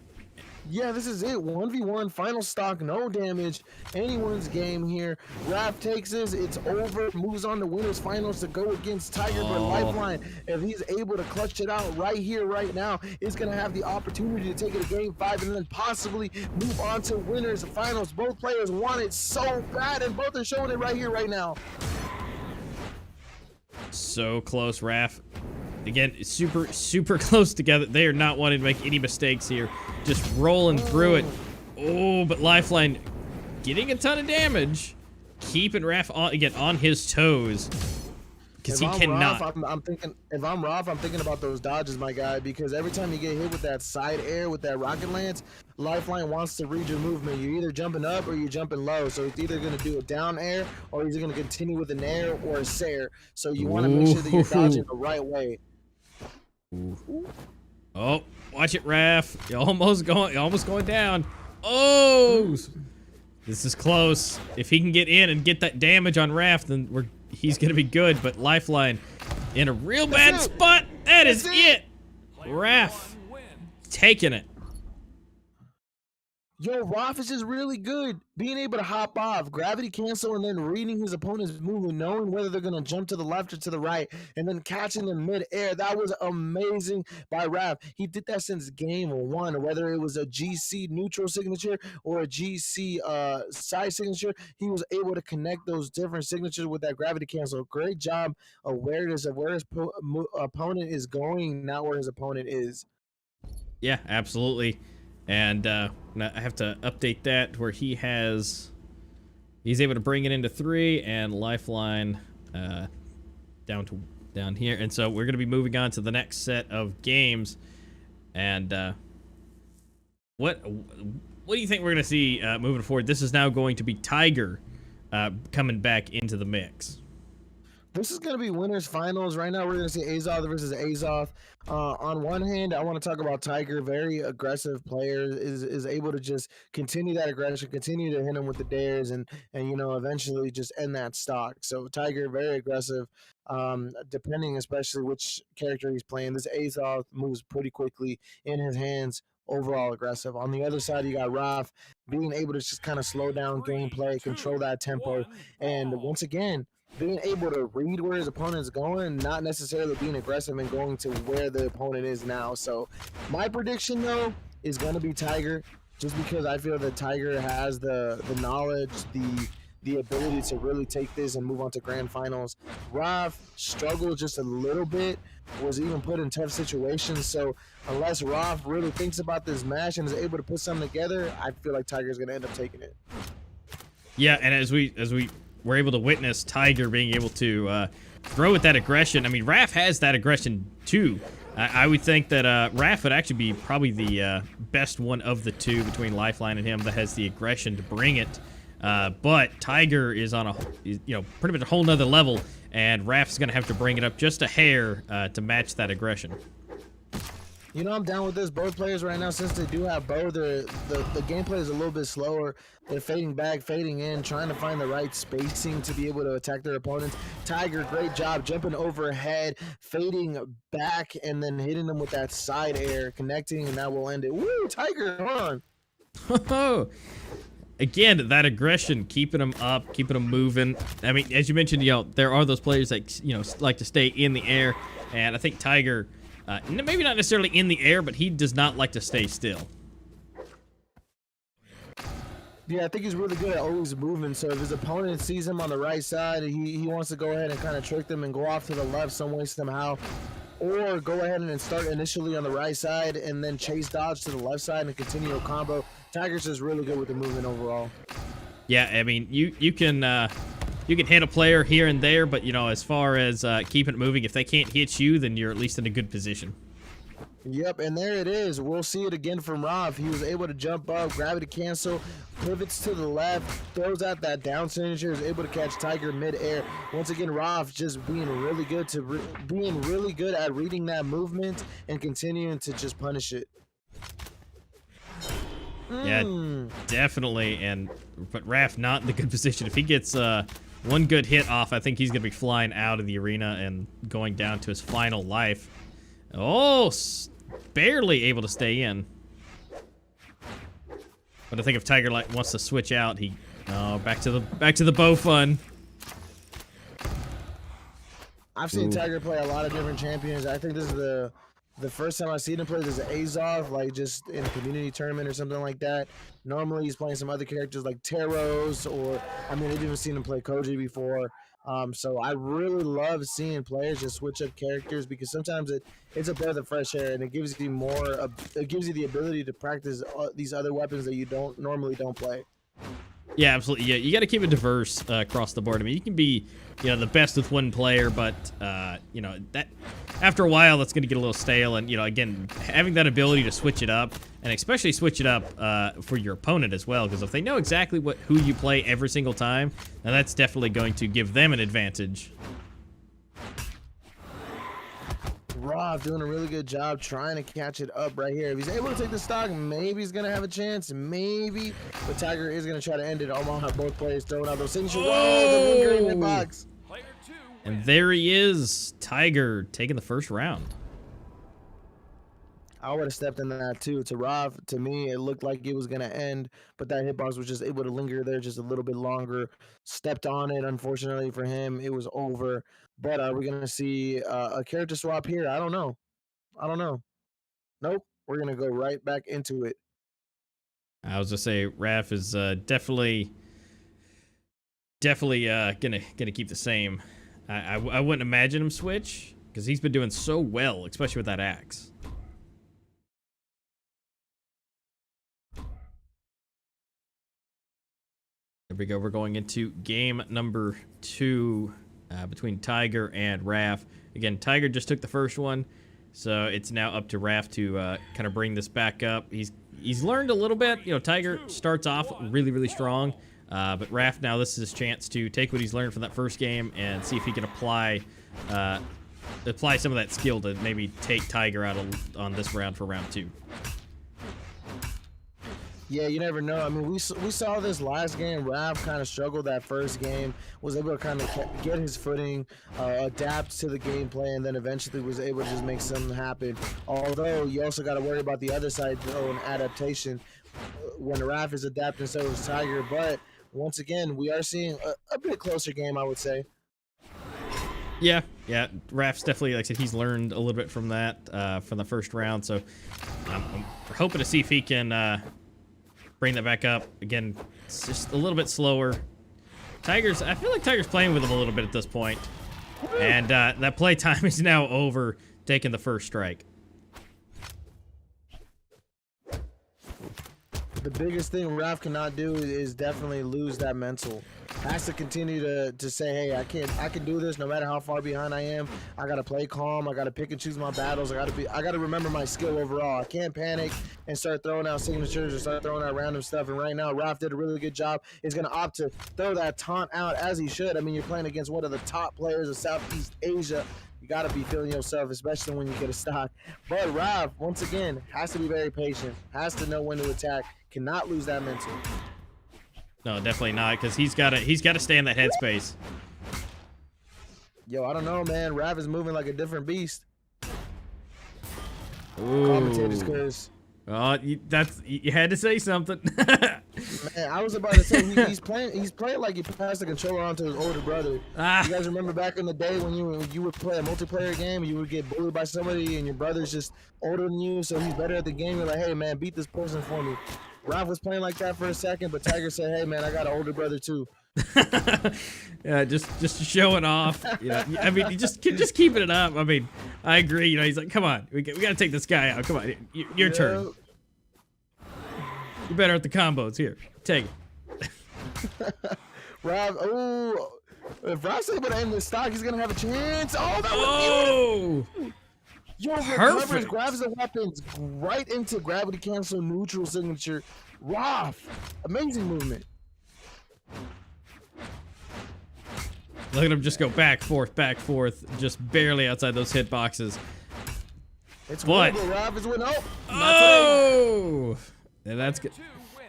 Yeah, this is it. 1v1, final stock, no damage. Anyone's game here. Raph takes this. It's over. Moves on to winners finals to go against Tiger. But Lifeline, if he's able to clutch it out right here, right now, is going to have the opportunity to take it to game 5 and then possibly move on to winners finals. Both players want it so bad, and both are showing it right here, right now. So close, Raph. Again, super close together. They are not wanting to make any mistakes here. Just rolling through it. Oh, but Lifeline getting a ton of damage. Keeping Raph on his toes. Because he cannot. If I'm Raph, I'm thinking about those dodges, my guy. Because every time you get hit with that side air, with that rocket lance, Lifeline wants to read your movement. You're either jumping up or you're jumping low. So it's either going to do a down air or he's going to continue with an air or a Sire. So you want to make sure that you're dodging the right way. Ooh. Oh, watch it, Raph. You're almost going down. Oh, this is close. If he can get in and get that damage on Raph, then he's gonna be good. But Lifeline in a real bad spot. That is it. Raph taking it. Yo, Raph is just really good. Being able to hop off, gravity cancel, and then reading his opponent's movement, knowing whether they're going to jump to the left or to the right, and then catching them mid-air. That was amazing by Raph. He did that since game one, whether it was a GC neutral signature or a GC side signature. He was able to connect those different signatures with that gravity cancel. Great job awareness of where his opponent is going, not where his opponent is. Yeah, absolutely. And I have to update that where he's able to bring it into 3 and Lifeline down here. And so we're going to be moving on to the next set of games. And what do you think we're going to see moving forward? This is now going to be Tiger coming back into the mix. This is going to be winners finals. Right now, we're going to see Azoth versus Azoth. On one hand, I want to talk about Tiger, very aggressive player, is able to just continue that aggression, continue to hit him with the dares, and eventually just end that stock. So Tiger, very aggressive, depending especially which character he's playing. This Azoth moves pretty quickly in his hands. Overall aggressive. On the other side, you got Raph being able to just kind of slow down gameplay, control that tempo, and once again, being able to read where his opponent's going, not necessarily being aggressive and going to where the opponent is now. So my prediction, though, is going to be Tiger, just because I feel that Tiger has the knowledge, the ability to really take this and move on to grand finals. Raph struggled just a little bit, was even put in tough situations. So unless Raph really thinks about this match and is able to put something together, I feel like Tiger's going to end up taking it. Yeah, and as we we're able to witness Tiger being able to throw with that aggression. I mean, Raph has that aggression too. I would think that Raph would actually be probably the best one of the two between Lifeline and him that has the aggression to bring it. But Tiger is on pretty much a whole nother level, and Raph's gonna have to bring it up just a hair to match that aggression. I'm down with this. Both players right now, since they do have bow, the gameplay is a little bit slower. They're fading back, fading in, trying to find the right spacing to be able to attack their opponents. Tiger, great job jumping overhead, fading back, and then hitting them with that side air, connecting, and that will end it. Woo, Tiger, hold on. Again, that aggression, keeping them up, keeping them moving. I mean, as you mentioned, there are those players that like to stay in the air, and I think Tiger, maybe not necessarily in the air, but he does not like to stay still. Yeah, I think he's really good at always moving. So if his opponent sees him on the right side, he wants to go ahead and kind of trick them and go off to the left some way, somehow. Or go ahead and start initially on the right side and then chase dodge to the left side and continue a combo. Tiger's just really good with the movement overall. Yeah, I mean, you can hit a player here and there, but as far as keeping it moving, if they can't hit you, then you're at least in a good position. Yep, and there it is. We'll see it again from Raph. He was able to jump up, gravity cancel, pivots to the left, throws out that down signature, is able to catch Tiger mid-air. Once again, Raph just being really good at reading that movement and continuing to just punish it. Yeah, definitely. But Raph not in the good position. If he gets one good hit off, I think he's going to be flying out of the arena and going down to his final life. Oh, barely able to stay in. But I think if Tiger wants to switch out, back to the bow fun. I've seen Tiger play a lot of different champions. I think this is the first time I've seen him play this Azoth, like just in a community tournament or something like that. Normally he's playing some other characters like Taros, or I've even seen him play Koji before. So I really love seeing players just switch up characters, because sometimes it's a breath of fresh air, and it gives you it gives you the ability to practice these other weapons that you normally don't play. Yeah, absolutely. Yeah, you got to keep it diverse across the board. I mean, you can be, the best with one player, but that after a while that's going to get a little stale. And again, having that ability to switch it up, and especially switch it up for your opponent as well, because if they know exactly who you play every single time, now that's definitely going to give them an advantage. Roth doing a really good job trying to catch it up right here. If he's able to take the stock, maybe he's going to have a chance. Maybe. But Tiger is going to try to end it. Almost both players throwing out those signatures. Oh, the lingering hitbox. Player 2 And wins. there he is, Tiger taking the first round. I would have stepped in that too. To Roth, to me, it looked like it was going to end, but that hitbox was just able to linger there just a little bit longer. Stepped on it, unfortunately for him, it was over. But are we going to see a character swap here? I don't know. I don't know. Nope. We're going to go right back into it. I was gonna say Raph is definitely gonna keep the same. I wouldn't imagine him switch because he's been doing so well, especially with that axe. There we go. We're going into game number 2 between Tiger and Raph. Again, Tiger just took the first one, so it's now up to Raph to kind of bring this back up. He's learned a little bit. You know, Tiger starts off really strong, but Raph now this is his chance to take what he's learned from that first game and see if he can apply some of that skill to maybe take Tiger out on this round for round 2. Yeah, you never know. I mean, we saw this last game. Raph kind of struggled that first game, was able to kind of get his footing, adapt to the gameplay, and then eventually was able to just make something happen. Although, you also got to worry about the other side, though, and adaptation. When Raph is adapting, so is Tiger. But, once again, we are seeing a bit closer game, I would say. Yeah. Raph's definitely, like I said, he's learned a little bit from that, from the first round. So, I'm hoping to see if he can bring that back up. Again, it's just a little bit slower. I feel like Tiger's playing with him a little bit at this point. And that play time is now over, taking the first strike. The biggest thing Raph cannot do is definitely lose that mental. Has to continue to say, hey, I can do this no matter how far behind I am. I gotta play calm. I gotta pick and choose my battles. I gotta remember my skill overall. I can't panic and start throwing out signatures or start throwing out random stuff. And right now, Raph did a really good job. He's gonna opt to throw that taunt out as he should. I mean, you're playing against one of the top players of Southeast Asia. You gotta be feeling yourself, especially when you get a stock. But Raph, once again, has to be very patient. Has to know when to attack. Cannot lose that mental. No, definitely not, because he's gotta stay in that headspace. Yo, I don't know, man. Raph is moving like a different beast. Ooh. Commentators curse. Oh, you had to say something. Man, I was about to say he's playing like he passed the controller on to his older brother. You guys remember back in the day when you would play a multiplayer game, you would get bullied by somebody, and your brother's just older than you, so he's better at the game. You're like, hey man, beat this person for me. Raph was playing like that for a second, but Tiger said, hey man, I got an older brother too. Yeah, just showing off. You know, I mean, just keeping it up. I mean, I agree. You know, he's like, come on, we got to take this guy out. Come on, your turn. You're better at the combos. Here, take it. Raph, oh, if Raph's able to end the stock, he's gonna have a chance. Oh, that was beautiful. Yo, recovers, grabs the weapons right into gravity cancel neutral signature. Raph, amazing movement. Look at him just go back, forth, just barely outside those hitboxes. It's what? Raph is winning. Oh, and that's good. 2 wins.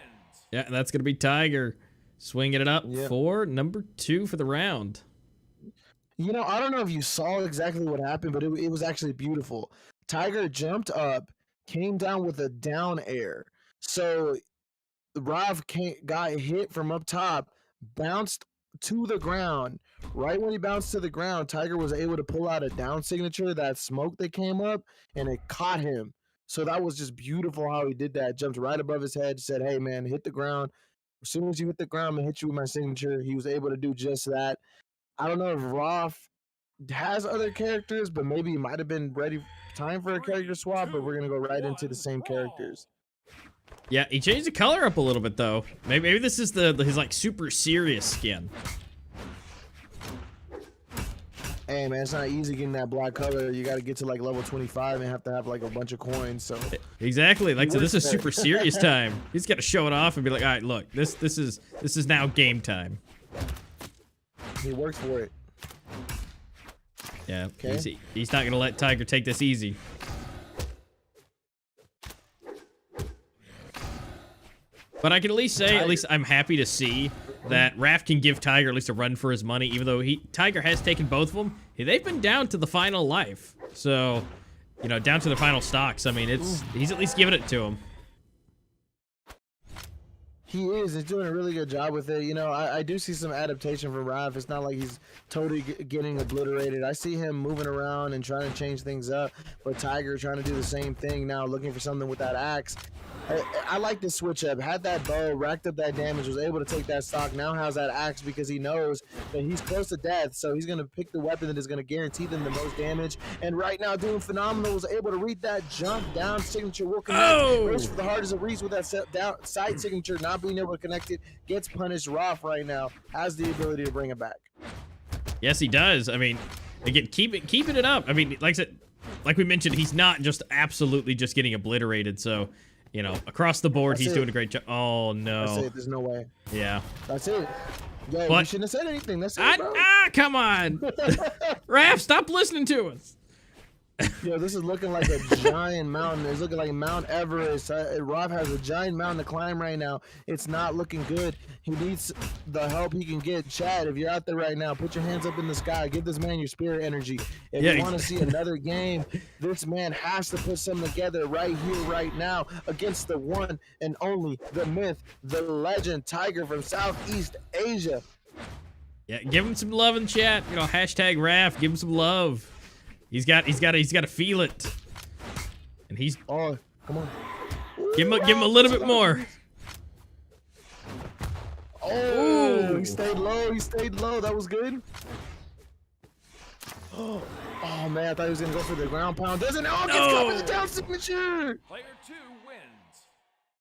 Yeah, that's gonna be Tiger swinging it up Yeah. for number 2 for the round. You know, I don't know if you saw exactly what happened, but it was actually beautiful. Tiger jumped up, came down with a down air. So Raph got hit from up top, bounced to the ground. Right when he bounced to the ground, Tiger was able to pull out a down signature, that smoke that came up, and it caught him. So that was just beautiful how he did that. Jumped right above his head, said, hey man, hit the ground. As soon as you hit the ground, I'm gonna hit you with my signature. He was able to do just that. I don't know if Raph has other characters, but maybe he might have been ready time for a character swap, but we're gonna go right into the same characters. Yeah, he changed the color up a little bit though. Maybe this is his like super serious skin. Hey man, it's not easy getting that black color. You got to get to like level 25 and have to have like a bunch of coins. So exactly, like so this is super serious time. He's got to show it off and be like, all right, look, this is now game time. He works for it. Yeah, Okay. he's not going to let Tiger take this easy. But I can at least say, at least I'm happy to see that Raph can give Tiger at least a run for his money, even though Tiger has taken both of them. They've been down to the final life. So, you know, down to the final stocks. I mean, he's at least giving it to him. He is. He's doing a really good job with it. You know, I do see some adaptation from Raph. It's not like he's totally getting obliterated. I see him moving around and trying to change things up. But Tiger trying to do the same thing now, looking for something with that axe. I like this switch up. Had that bow, racked up that damage, was able to take that stock. Now has that axe because he knows that he's close to death. So he's going to pick the weapon that is going to guarantee them the most damage. And right now, doing phenomenal. Was able to read that jump down signature. Will connect. Goes for the hardest of reads with that side signature, not being able to connect it. Gets punished. Roth right now has the ability to bring it back. Yes, he does. I mean, again, keeping it up. I mean, like I said, like we mentioned, he's not just absolutely just getting obliterated. So, you know, across the board, he's doing a great job. Oh, no. That's it. There's no way. Yeah. That's it. Yo, But- you shouldn't have said anything. That's it, bro. Come on. Raph, stop listening to us. Yo, this is looking like a giant mountain. It's looking like Mount Everest. Rob has a giant mountain to climb right now. It's not looking good. He needs the help he can get. Chad, if you're out there right now, put your hands up in the sky. Give this man your spirit energy. If you want to see another game, this man has to put something together right here, right now, against the one and only, the myth, the legend, Tiger from Southeast Asia. Yeah, give him some love in chat. You know, hashtag Raph, give him some love. He's got to feel it. And he's come on. give him a little bit more. Oh, he stayed low. He stayed low. That was good. Oh man, I thought he was gonna go for the ground pound. Doesn't gets caught with the down signature. Player 2 wins.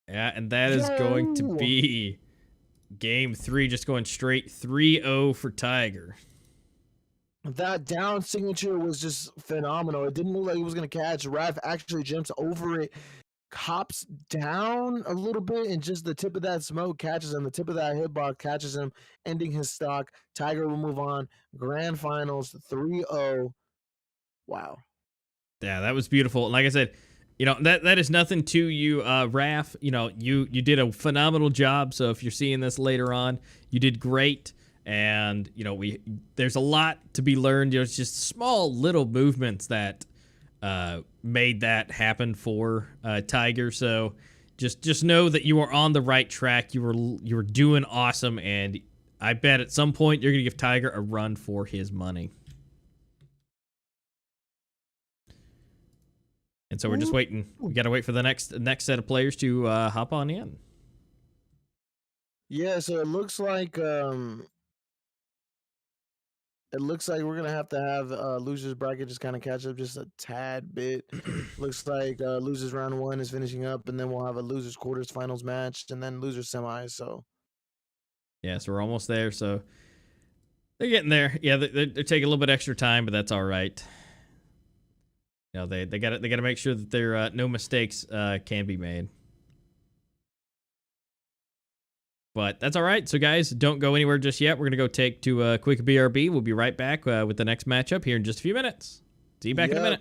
Yeah, and that is going to be game 3, just going straight 3-0 for Tiger. That down signature was just phenomenal. It didn't look like he was going to catch. Raph actually jumps over it, hops down a little bit, and just the tip of that smoke catches him. The tip of that hitbox catches him, ending his stock. Tiger will move on. Grand Finals 3-0. Wow. Yeah, that was beautiful. Like I said, you know, that is nothing to you, Raph. You know, you did a phenomenal job. So if you're seeing this later on, you did great. And, you know, there's a lot to be learned. You know, it's just small little movements that made that happen for Tiger. So just know that you are on the right track. You were doing awesome, and I bet at some point you're gonna give Tiger a run for his money. And so we're just waiting. We gotta wait for the next set of players to hop on in. Yeah, so it looks like we're gonna have losers bracket just kind of catch up just a tad bit. Looks like losers round 1 is finishing up, and then we'll have a losers quarters finals match, and then losers semis. So yeah, so we're almost there. So they're getting there. Yeah, they're taking a little bit extra time, but that's all right. You know, they got to make sure that there no mistakes can be made. But that's all right. So, guys, don't go anywhere just yet. We're going to go take to a quick BRB. We'll be right back with the next matchup here in just a few minutes. See you back in a minute.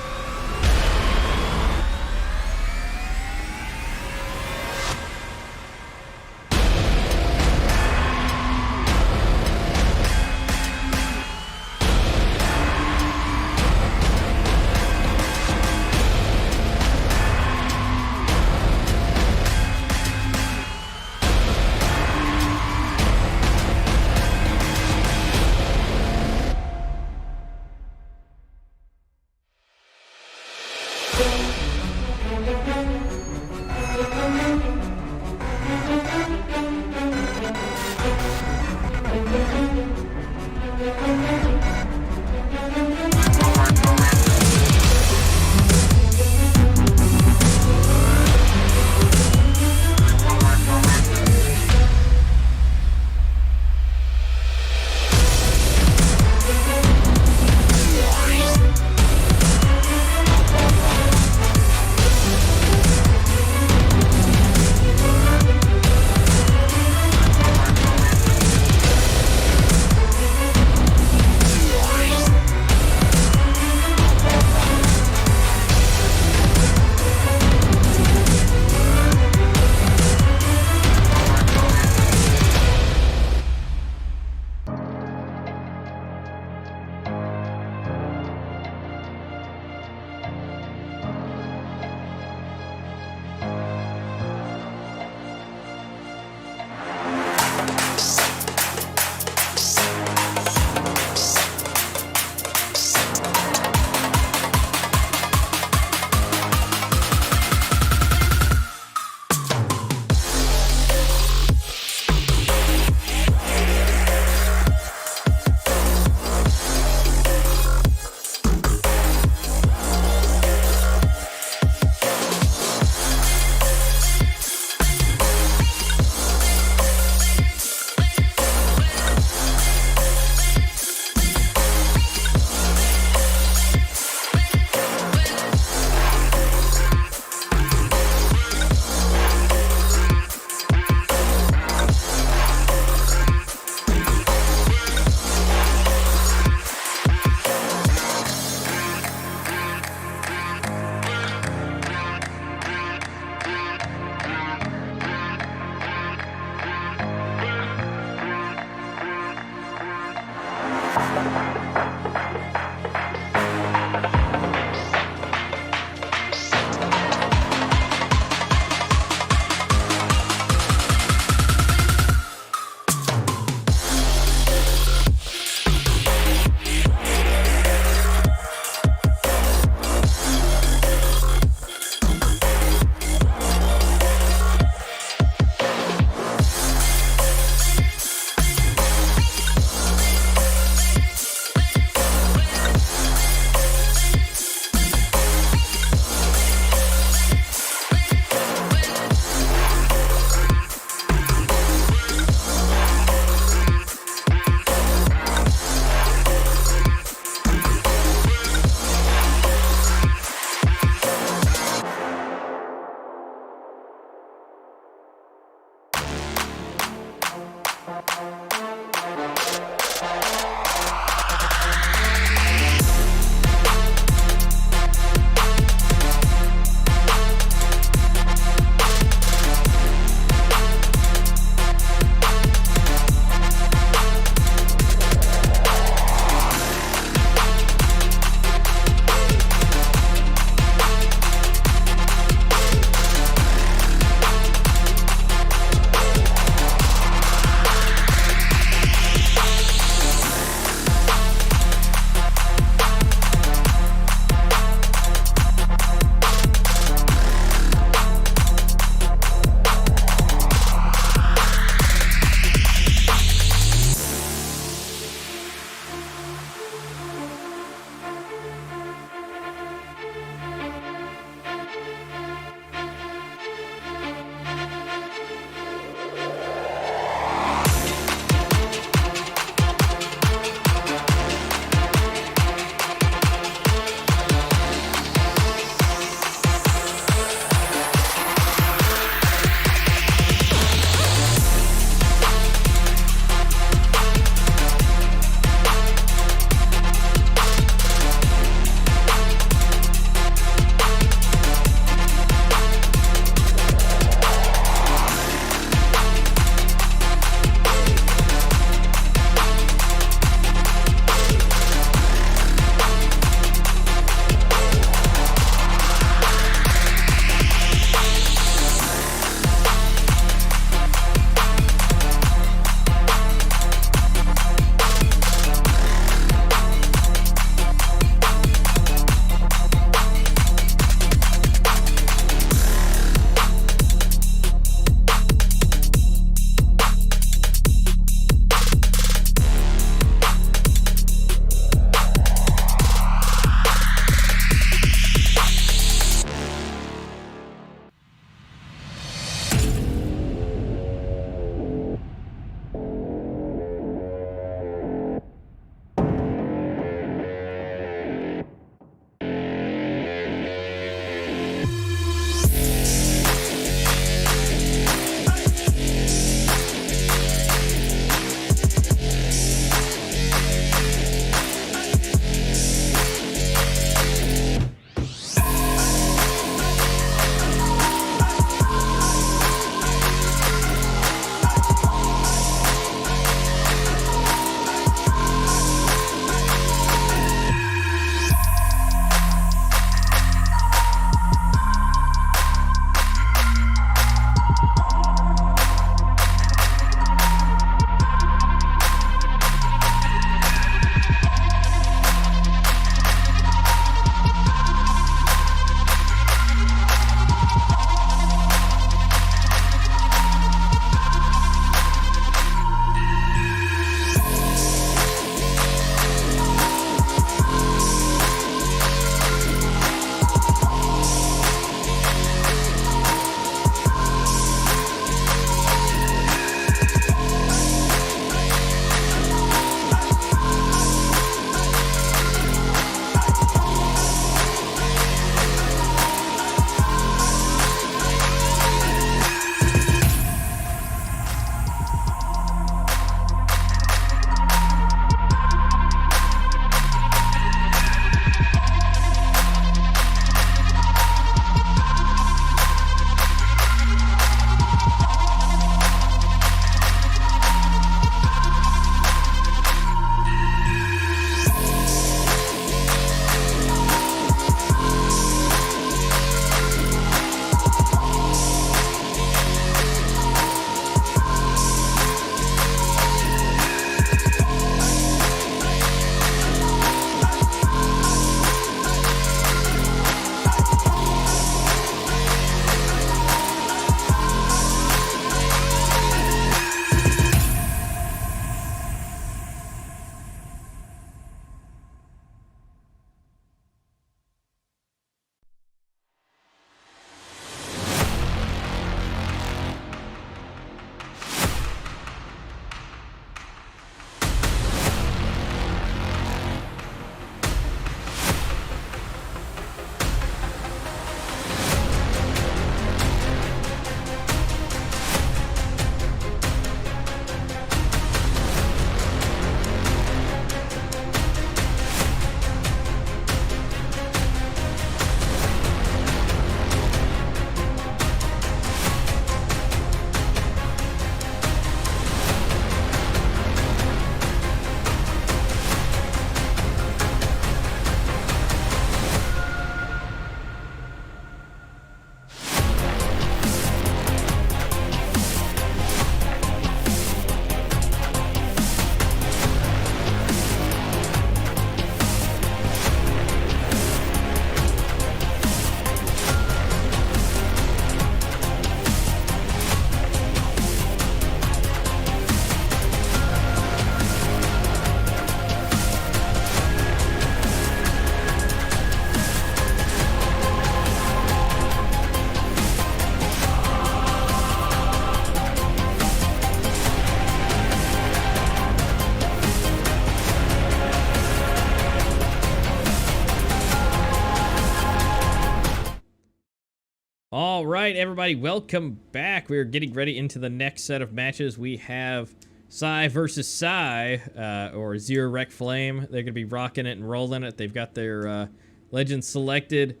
All right, everybody, welcome back. We're getting ready into the next set of matches. We have Sire versus Sire, or Zero Wreck Flame. They're going to be rocking it and rolling it. They've got their legends selected,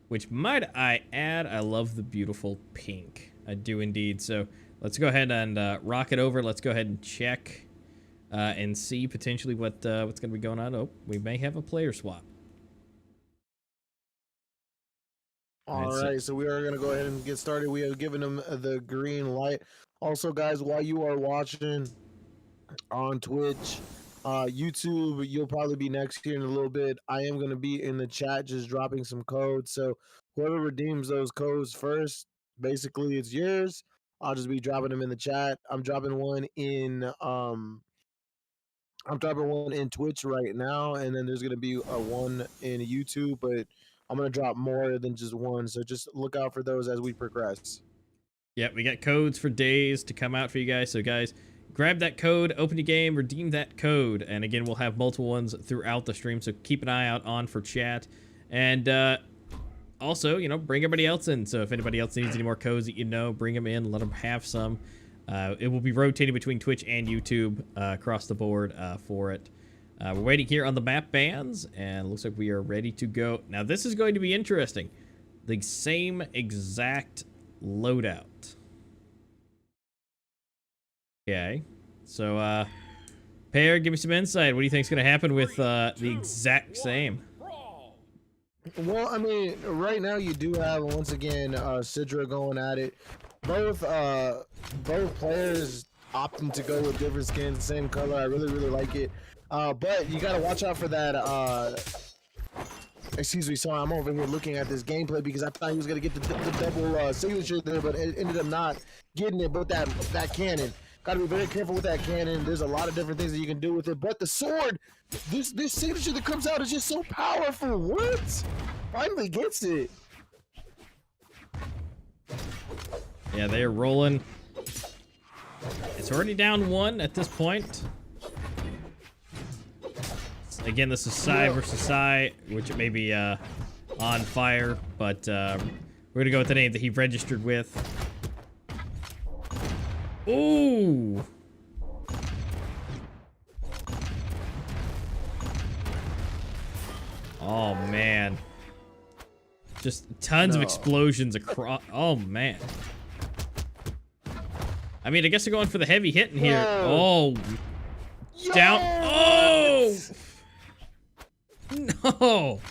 which might I add, I love the beautiful pink. I do indeed. So let's go ahead and rock it over. Let's go ahead and check and see potentially what's going to be going on. Oh, we may have a player swap. All right, so we are going to go ahead and get started. We have given them the green light. Also, guys, while you are watching on Twitch, YouTube, you'll probably be next here in a little bit. I am going to be in the chat just dropping some codes. So whoever redeems those codes first, basically it's yours. I'll just be dropping them in the chat. I'm dropping one in Twitch right now, and then there's gonna be a one in YouTube, but I'm gonna drop more than just one. So just look out for those as we progress. Yep, we got codes for days to come out for you guys. So guys, grab that code, open your game, redeem that code. And again, we'll have multiple ones throughout the stream, so keep an eye out on for chat. And also, you know, bring everybody else in. So if anybody else needs any more codes that you know, bring them in, let them have some. It will be rotating between Twitch and YouTube across the board for it. We're waiting here on the map bans, and it looks like we are ready to go. Now, this is going to be interesting. The same exact loadout. Okay, so Pear, give me some insight. What do you think is going to happen with the exact same? Well, I mean, right now you do have once again Sidra going at it. Both players opting to go with different skins, same color. I really like it. But you gotta watch out for that. Excuse me, sorry, I'm over here looking at this gameplay because I thought he was gonna get the double signature there, but it ended up not getting it. But that cannon, gotta be very careful with that cannon. There's a lot of different things that you can do with it. But the sword, this signature that comes out is just so powerful. What? Finally gets it. Yeah, they are rolling. It's already down one at this point. Again, this is Sire versus Sire, which it may be on fire, but we're gonna go with the name that he registered with. Ooh! Oh man! Just tons of explosions across. Oh man! I mean, I guess they're going for the heavy hitting here. Oh! Down! Oh! No!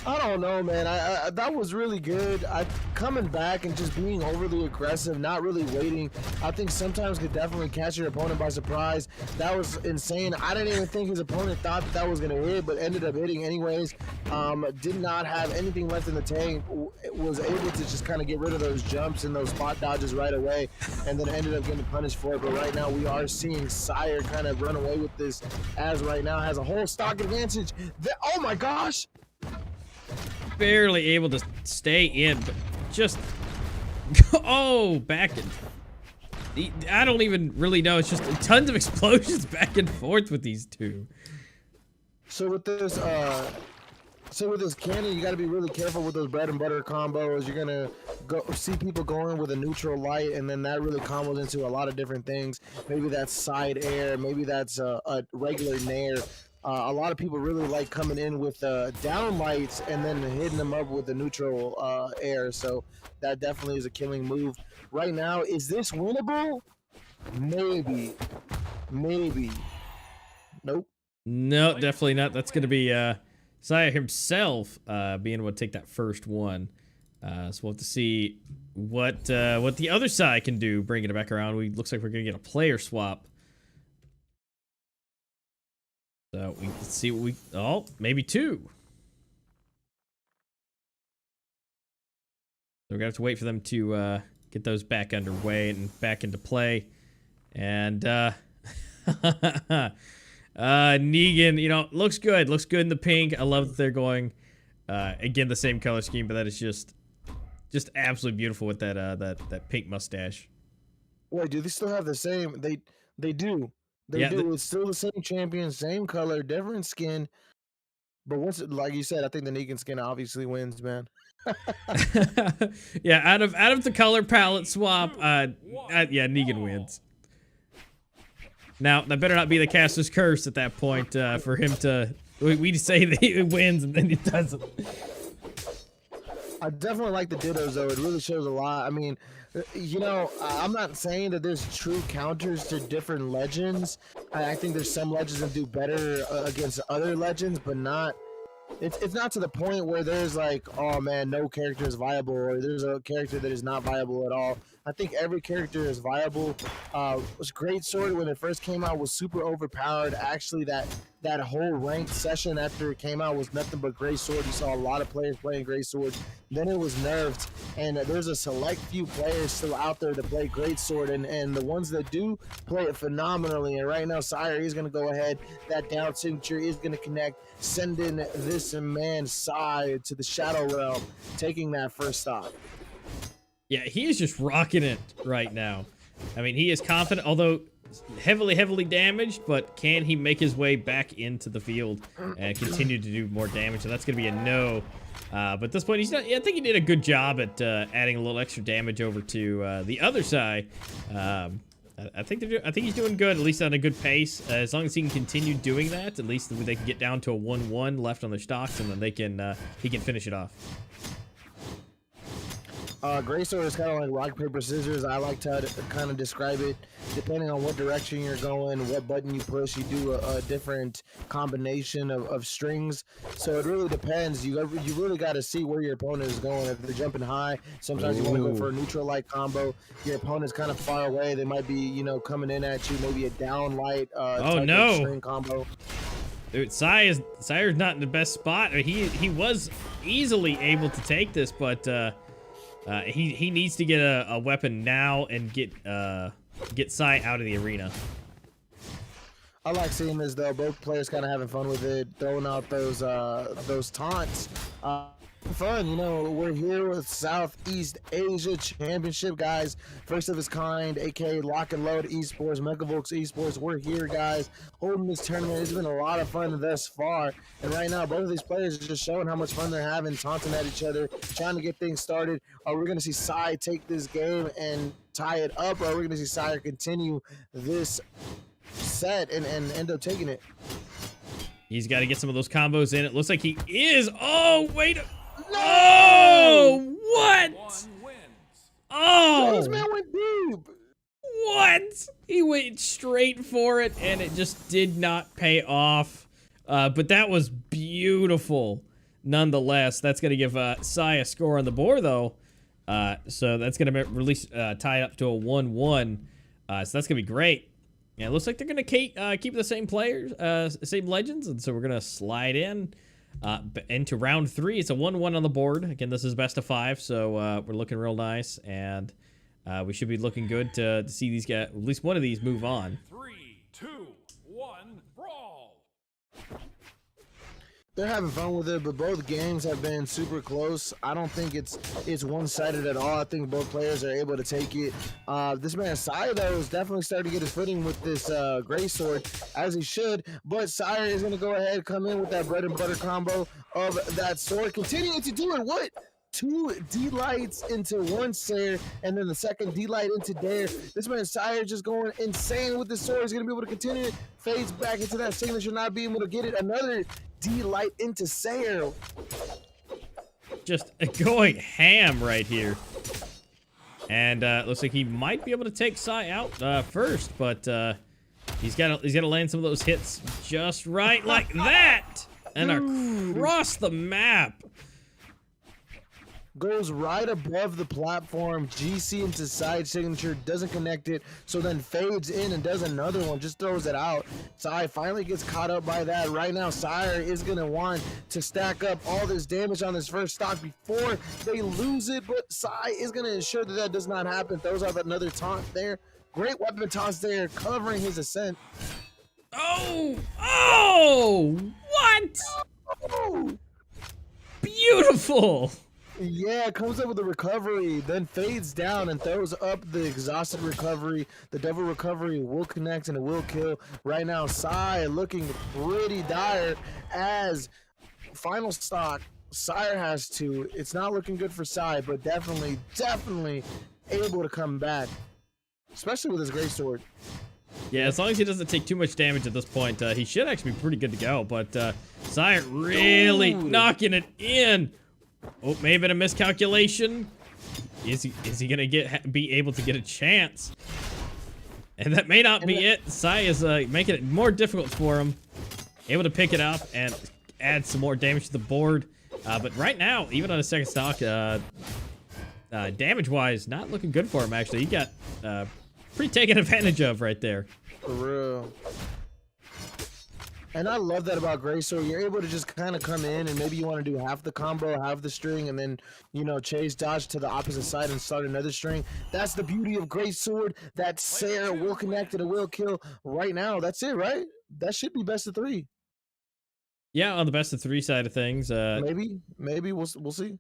I don't know, man. I that was really good. Coming back and just being overly aggressive, not really waiting. I think sometimes could definitely catch your opponent by surprise. That was insane. I didn't even think his opponent thought that was gonna hit, but ended up hitting anyways. Did not have anything left in the tank. Was able to just kind of get rid of those jumps and those spot dodges right away, and then ended up getting punished for it. But right now we are seeing Sire kind of run away with this, as right now has a whole stock advantage. Oh my gosh! Barely able to stay in, but just back and I don't even really know. It's just tons of explosions back and forth with these two. So with this cannon, you got to be really careful with those bread and butter combos. You're gonna see people going with a neutral light, and then that really combos into a lot of different things. Maybe that's side air, maybe that's a regular nair. A lot of people really like coming in with down lights and then hitting them up with the neutral air. So that definitely is a killing move. Right now, is this winnable? Maybe. Nope. No, definitely not. That's going to be Sire himself being able to take that first one. So we'll have to see what the other side can do, bringing it back around. Looks like we're going to get a player swap. So we can see what maybe two. So we're gonna have to wait for them to get those back underway and back into play. And Negan, you know, looks good in the pink. I love that they're going again the same color scheme, but that is just absolutely beautiful with that pink mustache. Wait, do they still have the same? They do. They do. It's still the same champion, same color, different skin. But once, like you said, I think the Negan skin obviously wins, man. Yeah, out of the color palette swap, yeah, Negan wins. Now, that better not be the caster's curse at that point for him to... We say that he wins and then he doesn't. I definitely like the dittos, though. It really shows a lot. I mean, you know, I'm not saying that there's true counters to different legends. I think there's some legends that do better against other legends, but not... It's not to the point where there's like, oh man, no character is viable, or there's a character that is not viable at all. I think every character is viable. Was Great Sword when it first came out was super overpowered. Actually, that whole ranked session after it came out was nothing but Great Sword. You saw a lot of players playing Great Sword. Then it was nerfed, and there's a select few players still out there that play Great Sword, and the ones that do play it phenomenally. And right now, Sire is going to go ahead. That down signature is going to connect, sending this man Sire to the Shadow Realm, taking that first stop. Yeah, he is just rocking it right now. I mean, he is confident, although heavily damaged, but can he make his way back into the field and continue to do more damage? So that's going to be a no. But at this point, he's not. I think he did a good job at adding a little extra damage over to the other side. I think he's doing good, at least on a good pace. As long as he can continue doing that, at least they can get down to a 1-1 left on their stocks, and then they can he can finish it off. Great Sword is kind of like rock, paper, scissors. I like to kind of describe it. Depending on what direction you're going, what button you push, you do a different combination of strings. So it really depends. You really got to see where your opponent is going. If they're jumping high, sometimes you want to go for a neutral-like combo. Your opponent's kind of far away. They might be, you know, coming in at you, maybe a down light type of string combo. Dude, Sire's not in the best spot. He was easily able to take this, but he needs to get a weapon now and get Sai out of the arena. I like seeing this though. Both players kind of having fun with it, throwing out those taunts. Fun, you know. We're here with Southeast Asia Championship, guys. First of its kind, aka LOCK&LOAD Esports, Megavolks Esports. We're here, guys, holding this tournament. It's been a lot of fun thus far. And right now, both of these players are just showing how much fun they're having, taunting at each other, trying to get things started. Are we going to see Sai take this game and tie it up, or are we going to see Sire continue this set and end up taking it? He's got to get some of those combos in. It looks like he is. Oh, wait. No! Oh, what? Oh, this man went deep. What? He went straight for it, and it just did not pay off. But that was beautiful. Nonetheless, that's going to give Sai a score on the board, though. So that's going to release tie up to a 1-1. So that's going to be great. Yeah, it looks like they're going to keep the same players, same legends, and so we're going to slide into round 3. It's a 1-1 on the board. Again, this is best of 5, so we're looking real nice, and we should be looking good to see these guys, at least one of these, move on. 3, 2, 1, brawl! They're having fun with it, but both games have been super close. I don't think it's one-sided at all. I think both players are able to take it. This man Sire, though, is definitely starting to get his footing with this Grey Sword, as he should. But Sire is going to go ahead, come in with that bread and butter combo of that sword, continuing to do it. What? 2 D-lights into 1 Sire, and then the second D-light into Dare. This man Sire just going insane with this sword. He's going to be able to continue it. Fades back into that signature, not being able to get it. Another D-light into Sire. Just going ham right here. And looks like he might be able to take Sai out first, but he's got to land some of those hits just right like that, and across the map. Goes right above the platform, GC into side signature, doesn't connect it, so then fades in and does another one, just throws it out. Sai finally gets caught up by that. Right now, Sire is going to want to stack up all this damage on this first stock before they lose it, but Sai is going to ensure that that does not happen. Throws out another taunt there. Great weapon toss there, covering his ascent. Oh! Oh! What? Oh! Beautiful! Yeah, comes up with the recovery, then fades down and throws up the exhausted recovery. The devil recovery will connect and it will kill. Right now, Sai looking pretty dire as final stock. Sire has to. It's not looking good for Sire, but definitely able to come back, especially with his greatsword. Yeah, as long as he doesn't take too much damage at this point, he should actually be pretty good to go. But Sire really knocking it in. Oh, maybe a miscalculation. Is he gonna be able to get a chance? And that may not be it. Sire is making it more difficult for him. Able to pick it up and add some more damage to the board. But right now, even on a second stock, damage-wise, not looking good for him, actually. He got pretty taken advantage of right there. For real. And I love that about greatsword. You're able to just kind of come in and maybe you want to do half the combo, half the string, and then, you know, chase dodge to the opposite side and start another string. That's the beauty of greatsword. That Sire will connect and it will kill right now. That's it, right? That should be best of 3. Yeah, on the best of 3 side of things. Maybe we'll see.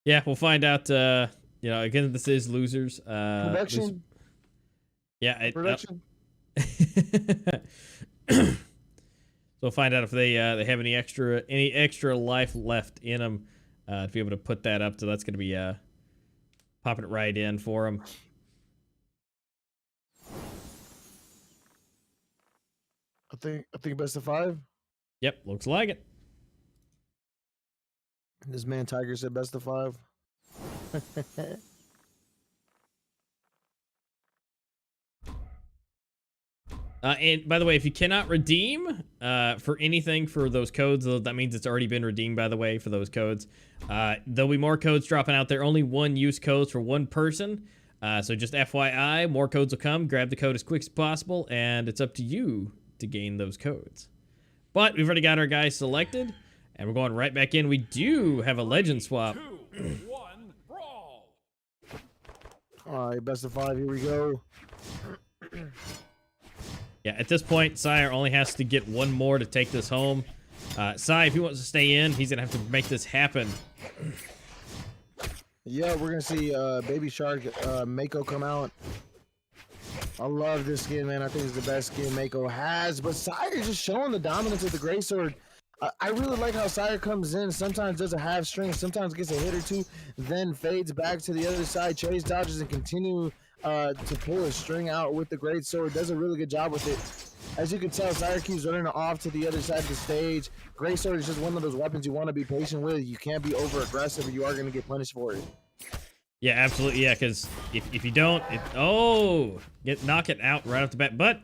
Yeah, we'll find out. You know, again, this is losers. Production. Production. So we'll find out if they have any extra life left in them to be able to put that up. So that's going to be popping it right in for them. I think best of 5. Yep, looks like it. This man Tiger said best of 5. And by the way, if you cannot redeem for anything for those codes, that means it's already been redeemed, by the way, for those codes. There'll be more codes dropping out there. Only one use codes for one person. So just FYI, more codes will come. Grab the code as quick as possible, and it's up to you to gain those codes. But we've already got our guys selected, and we're going right back in. We do have a legend swap. 2, 1, brawl. All right, best of 5. Here we go. Yeah, at this point, Sire only has to get one more to take this home. Sire, if he wants to stay in, he's going to have to make this happen. Yeah, we're going to see Baby Shark Mako come out. I love this skin, man. I think it's the best skin Mako has. But Sire is just showing the dominance of the greatsword. I really like how Sire comes in. Sometimes does a half string, sometimes gets a hit or two, then fades back to the other side, chase dodges, and continue to pull a string out with the greatsword. Does a really good job with it. As you can tell, Sire keeps running off to the other side of the stage. Greatsword is just one of those weapons you want to be patient with. You can't be over aggressive or you are going to get punished for it. Yeah, absolutely. Yeah, because if you don't, knock it out right off the bat. But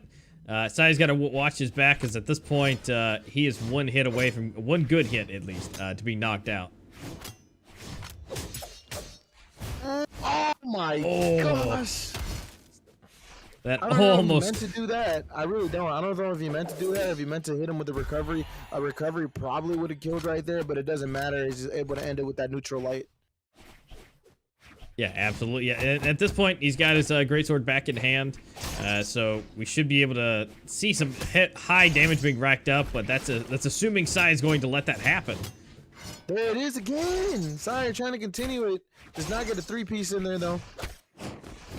Sire's got to watch his back, because at this point, he is one hit away from one good hit at least to be knocked out. Oh my gosh! That I don't know almost if he meant to do that. I really don't. I don't know if he meant to do that. If he meant to hit him with a recovery probably would have killed right there. But it doesn't matter. He's just able to end it with that neutral light. Yeah, absolutely. Yeah, at this point, he's got his greatsword back in hand, so we should be able to see some high damage being racked up. But that's assuming Sai is going to let that happen. There it is again. Sire trying to continue it. Does not get a 3-piece in there though.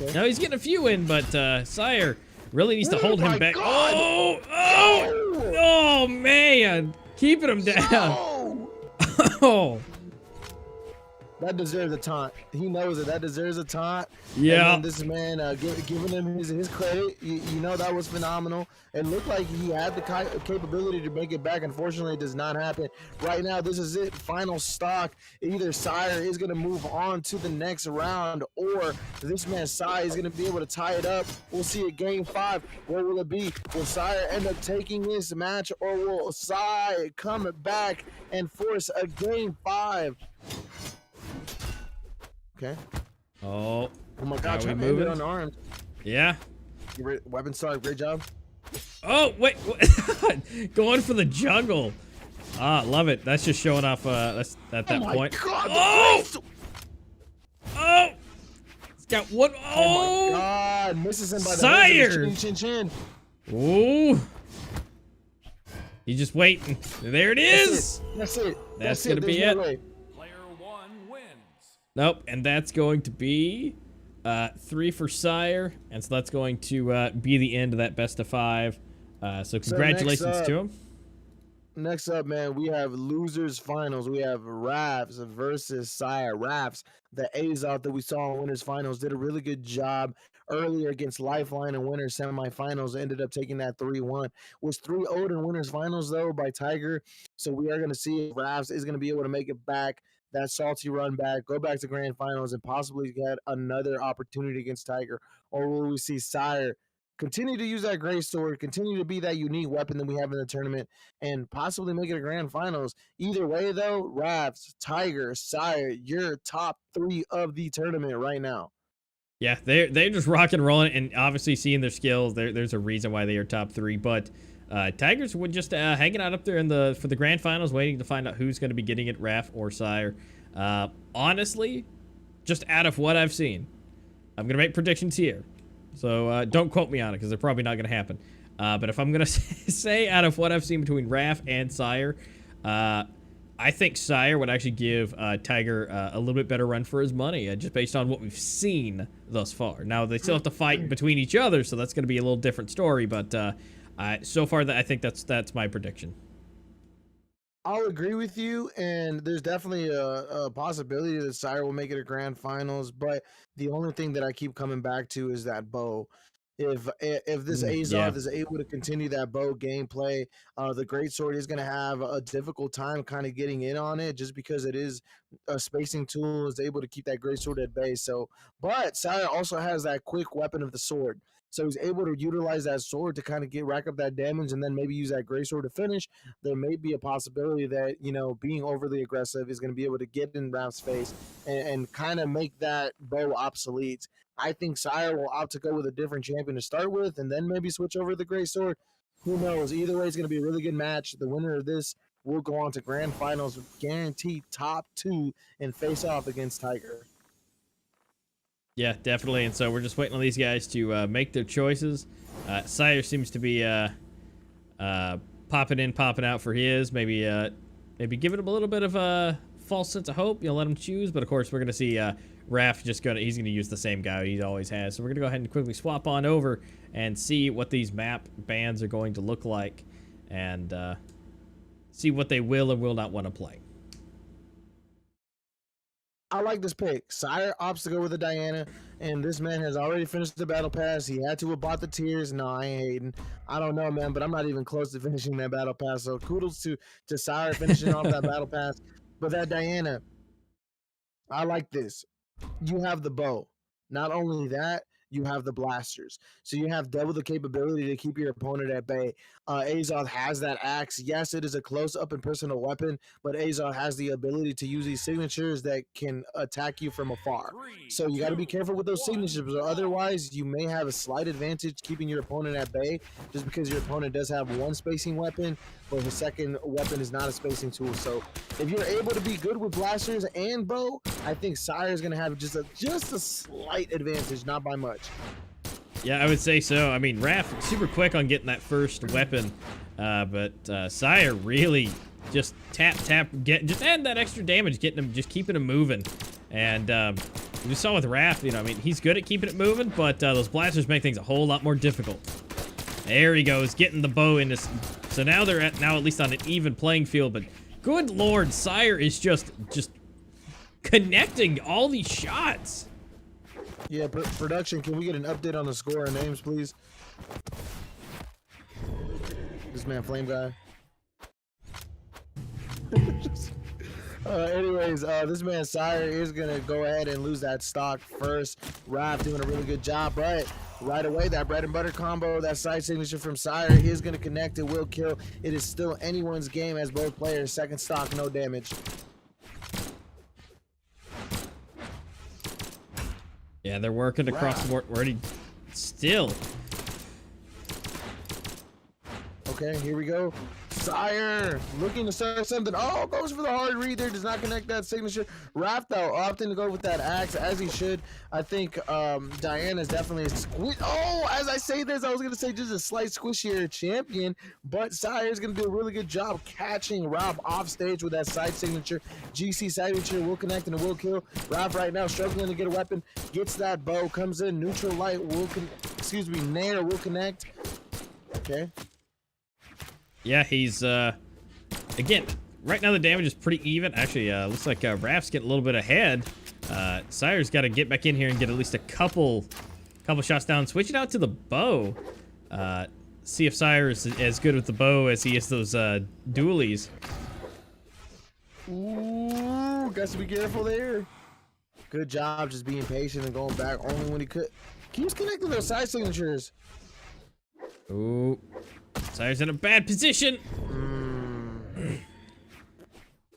Okay. No, he's getting a few in, but Sire really needs to hold him back. God. Oh, man, keeping him down. No. Oh. That deserves a taunt. He knows it. That deserves a taunt. Yeah. And this man giving him his credit. You know, that was phenomenal. It looked like he had the capability to make it back. Unfortunately, it does not happen. Right now, this is it. Final stock. Either Sire is going to move on to the next round, or this man Sire is going to be able to tie it up. We'll see it game 5. What will it be? Will Sire end up taking this match, or will Sire come back and force a game 5? Okay. Oh my God! Are we Trying to end moving? it unarmed. Yeah. Weapon star, great job. Oh, wait. Going for the jungle. Ah, love it. That's just showing off that's at that point. God, Oh! Oh! It's got one. Oh my God! Misses him by the Sire! head. Chin, chin, chin. Ooh. He's just waiting. There it is. That's it. That's gonna be it. Player 1 wins. Nope, and that's going to be 3 for Sire, and so that's going to be the end of that best of 5. So congratulations to him. Next up, man, we have losers finals. We have Ravs versus Sire. Ravs, the Azov that we saw in winners finals, did a really good job earlier against Lifeline and winners semifinals. Ended up taking that 3-1. Was 3-0 in winners finals though by Tiger. So we are going to see if Ravs is going to be able to make it back. That salty run back, go back to grand finals, and possibly get another opportunity against Tiger, or will we see Sire continue to use that gray sword, continue to be that unique weapon that we have in the tournament, and possibly make it a grand finals? Either way, though, Ravs, Tiger, Sire, you're top 3 of the tournament right now. Yeah, they're just rock and rolling, and obviously seeing their skills, there's a reason why they are top 3. But Tigers would just hanging out up there for the grand finals, waiting to find out who's going to be getting it, Raf or Sire. Honestly, just out of what I've seen, I'm gonna make predictions here. So don't quote me on it because they're probably not going to happen. But if I'm going to say out of what I've seen between Raf and Sire, I think Sire would actually give Tiger a little bit better run for his money, just based on what we've seen thus far. Now, they still have to fight between each other, so that's going to be a little different story. But so far, I think that's my prediction. I'll agree with you, and there's definitely a possibility that Sire will make it a grand finals. But the only thing that I keep coming back to is that bow. If this Azov is able to continue that bow gameplay, the greatsword is going to have a difficult time kind of getting in on it, just because it is a spacing tool, is able to keep that greatsword at bay. So, but Sire also has that quick weapon of the sword. So he's able to utilize that sword to kind of rack up that damage, and then maybe use that greatsword to finish. There may be a possibility that, being overly aggressive is going to be able to get in Rav's face and kind of make that bow obsolete. I think Sire will opt to go with a different champion to start with, and then maybe switch over to the greatsword. Who knows? Either way, it's going to be a really good match. The winner of this will go on to grand finals, guaranteed top 2, and face off against Tiger. Yeah, definitely. And so we're just waiting on these guys to make their choices. Sire seems to be popping in, popping out for his. Maybe giving him a little bit of a false sense of hope. Let him choose. But of course, we're gonna see Raf he's gonna use the same guy he always has. So we're gonna go ahead and quickly swap on over and see what these map bans are going to look like, and see what they will and will not want to play. I like this pick. Sire opts to go with the Diana, and this man has already finished the battle pass. He had to have bought the tiers. No, I ain't hating. I don't know, man, but I'm not even close to finishing that battle pass. So kudos to Sire finishing off that battle pass. But that Diana, I like this. You have the bow. Not only that, you have the blasters. So you have double the capability to keep your opponent at bay. Azov has that axe. Yes, it is a close-up and personal weapon, but Azov has the ability to use these signatures that can attack you from afar. So you got to be careful with those signatures, or otherwise you may have a slight advantage keeping your opponent at bay, just because your opponent does have one spacing weapon, but his second weapon is not a spacing tool. So if you're able to be good with blasters and bow, I think Sire is going to have just a slight advantage, not by much. Yeah, I would say so. I mean, Raf super quick on getting that first weapon, but Sire really just tap, just add that extra damage, just keeping him moving. And you saw with Raf, I mean, he's good at keeping it moving, but those blasters make things a whole lot more difficult. There he goes, getting the bow in this. So now they're at least on an even playing field. But good lord, Sire is just connecting all these shots. Yeah, production, can we get an update on the score and names, please? This man, Flame Guy. Anyways, this man Sire is going to go ahead and lose that stock first. Rav doing a really good job, but right away, that bread and butter combo, that side signature from Sire, he is going to connect. It will kill. It is still anyone's game as both players. Second stock, no damage. Yeah, they're working across the board already. Still. Okay, here we go. Sire looking to start something. Oh, goes for the hard read there. Does not connect that signature. Raph, though, opting to go with that axe, as he should. I think Diana is definitely a squish. Oh, as I say this, I was going to say just a slight squishier champion, but Sire is going to do a really good job catching Raph off stage with that side signature. GC signature will connect and it will kill. Raph right now struggling to get a weapon. Gets that bow, comes in. Neutral light will Nair will connect. Okay. Yeah, he's again, right now the damage is pretty even. Actually, looks like Raph's getting a little bit ahead. Sire's got to get back in here and get at least a couple shots down. Switch it out to the bow. See if Sire is as good with the bow as he is those dualies. Ooh, got to be careful there. Good job just being patient and going back only when he could. Keeps connecting those side signatures. Ooh. Sire's in a bad position.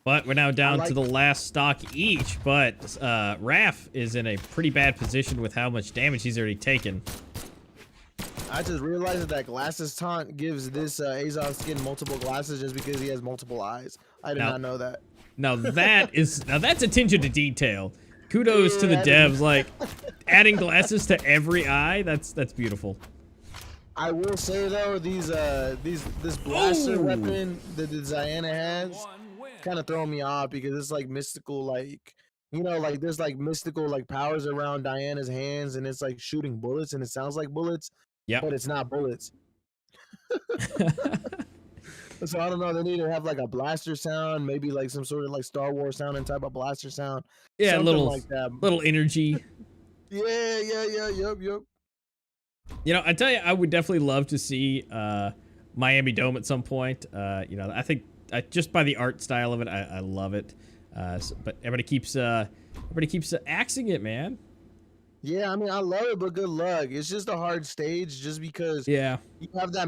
But we're now down to the last stock each. But Raph is in a pretty bad position with how much damage he's already taken. I just realized that glasses taunt gives this Azov skin multiple glasses just because he has multiple eyes. I did not know that. Now that's attention to detail. Kudos to the devs, like adding glasses to every eye. That's beautiful. I will say though, this blaster weapon that the Diana has kind of throwing me off because it's like mystical, like, you know, like there's like mystical like powers around Diana's hands and it's like shooting bullets and it sounds like bullets. Yeah, but it's not bullets. So I don't know. They need to have like a blaster sound, maybe like some sort of like Star Wars sounding type of blaster sound. Yeah, something like that. Little energy. Yep. You know, I tell you, I would definitely love to see Miami Dome at some point. You know, I think just by the art style of it, I love it. But everybody keeps axing it, man. Yeah, I mean, I love it, but good luck. It's just a hard stage, just because you have that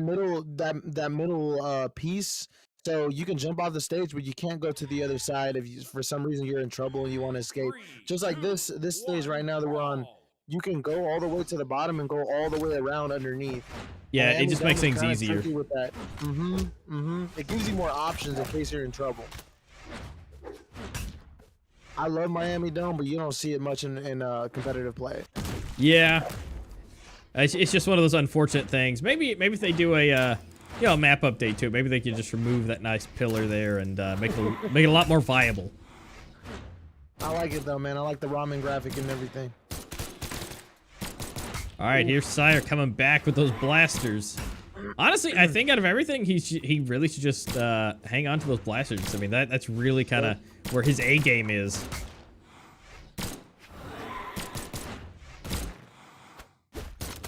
middle piece, so you can jump off the stage, but you can't go to the other side if for some reason you're in trouble and you want to escape. Just like this stage right now that we're on, you can go all the way to the bottom and go all the way around underneath. Yeah, it just makes things easier. With that. It gives you more options in case you're in trouble. I love Miami Dome, but you don't see it much in competitive play. Yeah, it's just one of those unfortunate things. Maybe if they do a map update to it, maybe they could just remove that nice pillar there and make it a lot more viable. I like it though, man. I like the ramen graphic and everything. All right, here's Sire coming back with those blasters. Honestly, I think out of everything, he really should just hang on to those blasters. I mean, that's really kind of where his A game is.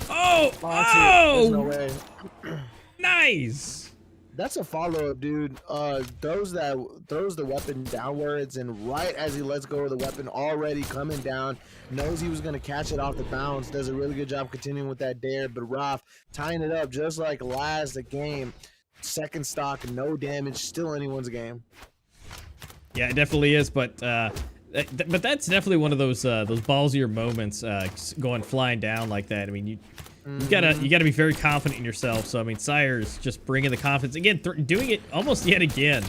Oh! There's no way. Nice! That's a follow-up, dude. Throws the weapon downwards, and right as he lets go of the weapon, already coming down, knows he was going to catch it off the bounce, does a really good job continuing with that dare, but Raph tying it up just like last game. Second stock, no damage, still anyone's game. Yeah, it definitely is, but that's definitely one of those ballsier moments, going flying down like that. I mean, you gotta be very confident in yourself. So I mean, Sire's just bringing the confidence again, doing it almost yet again,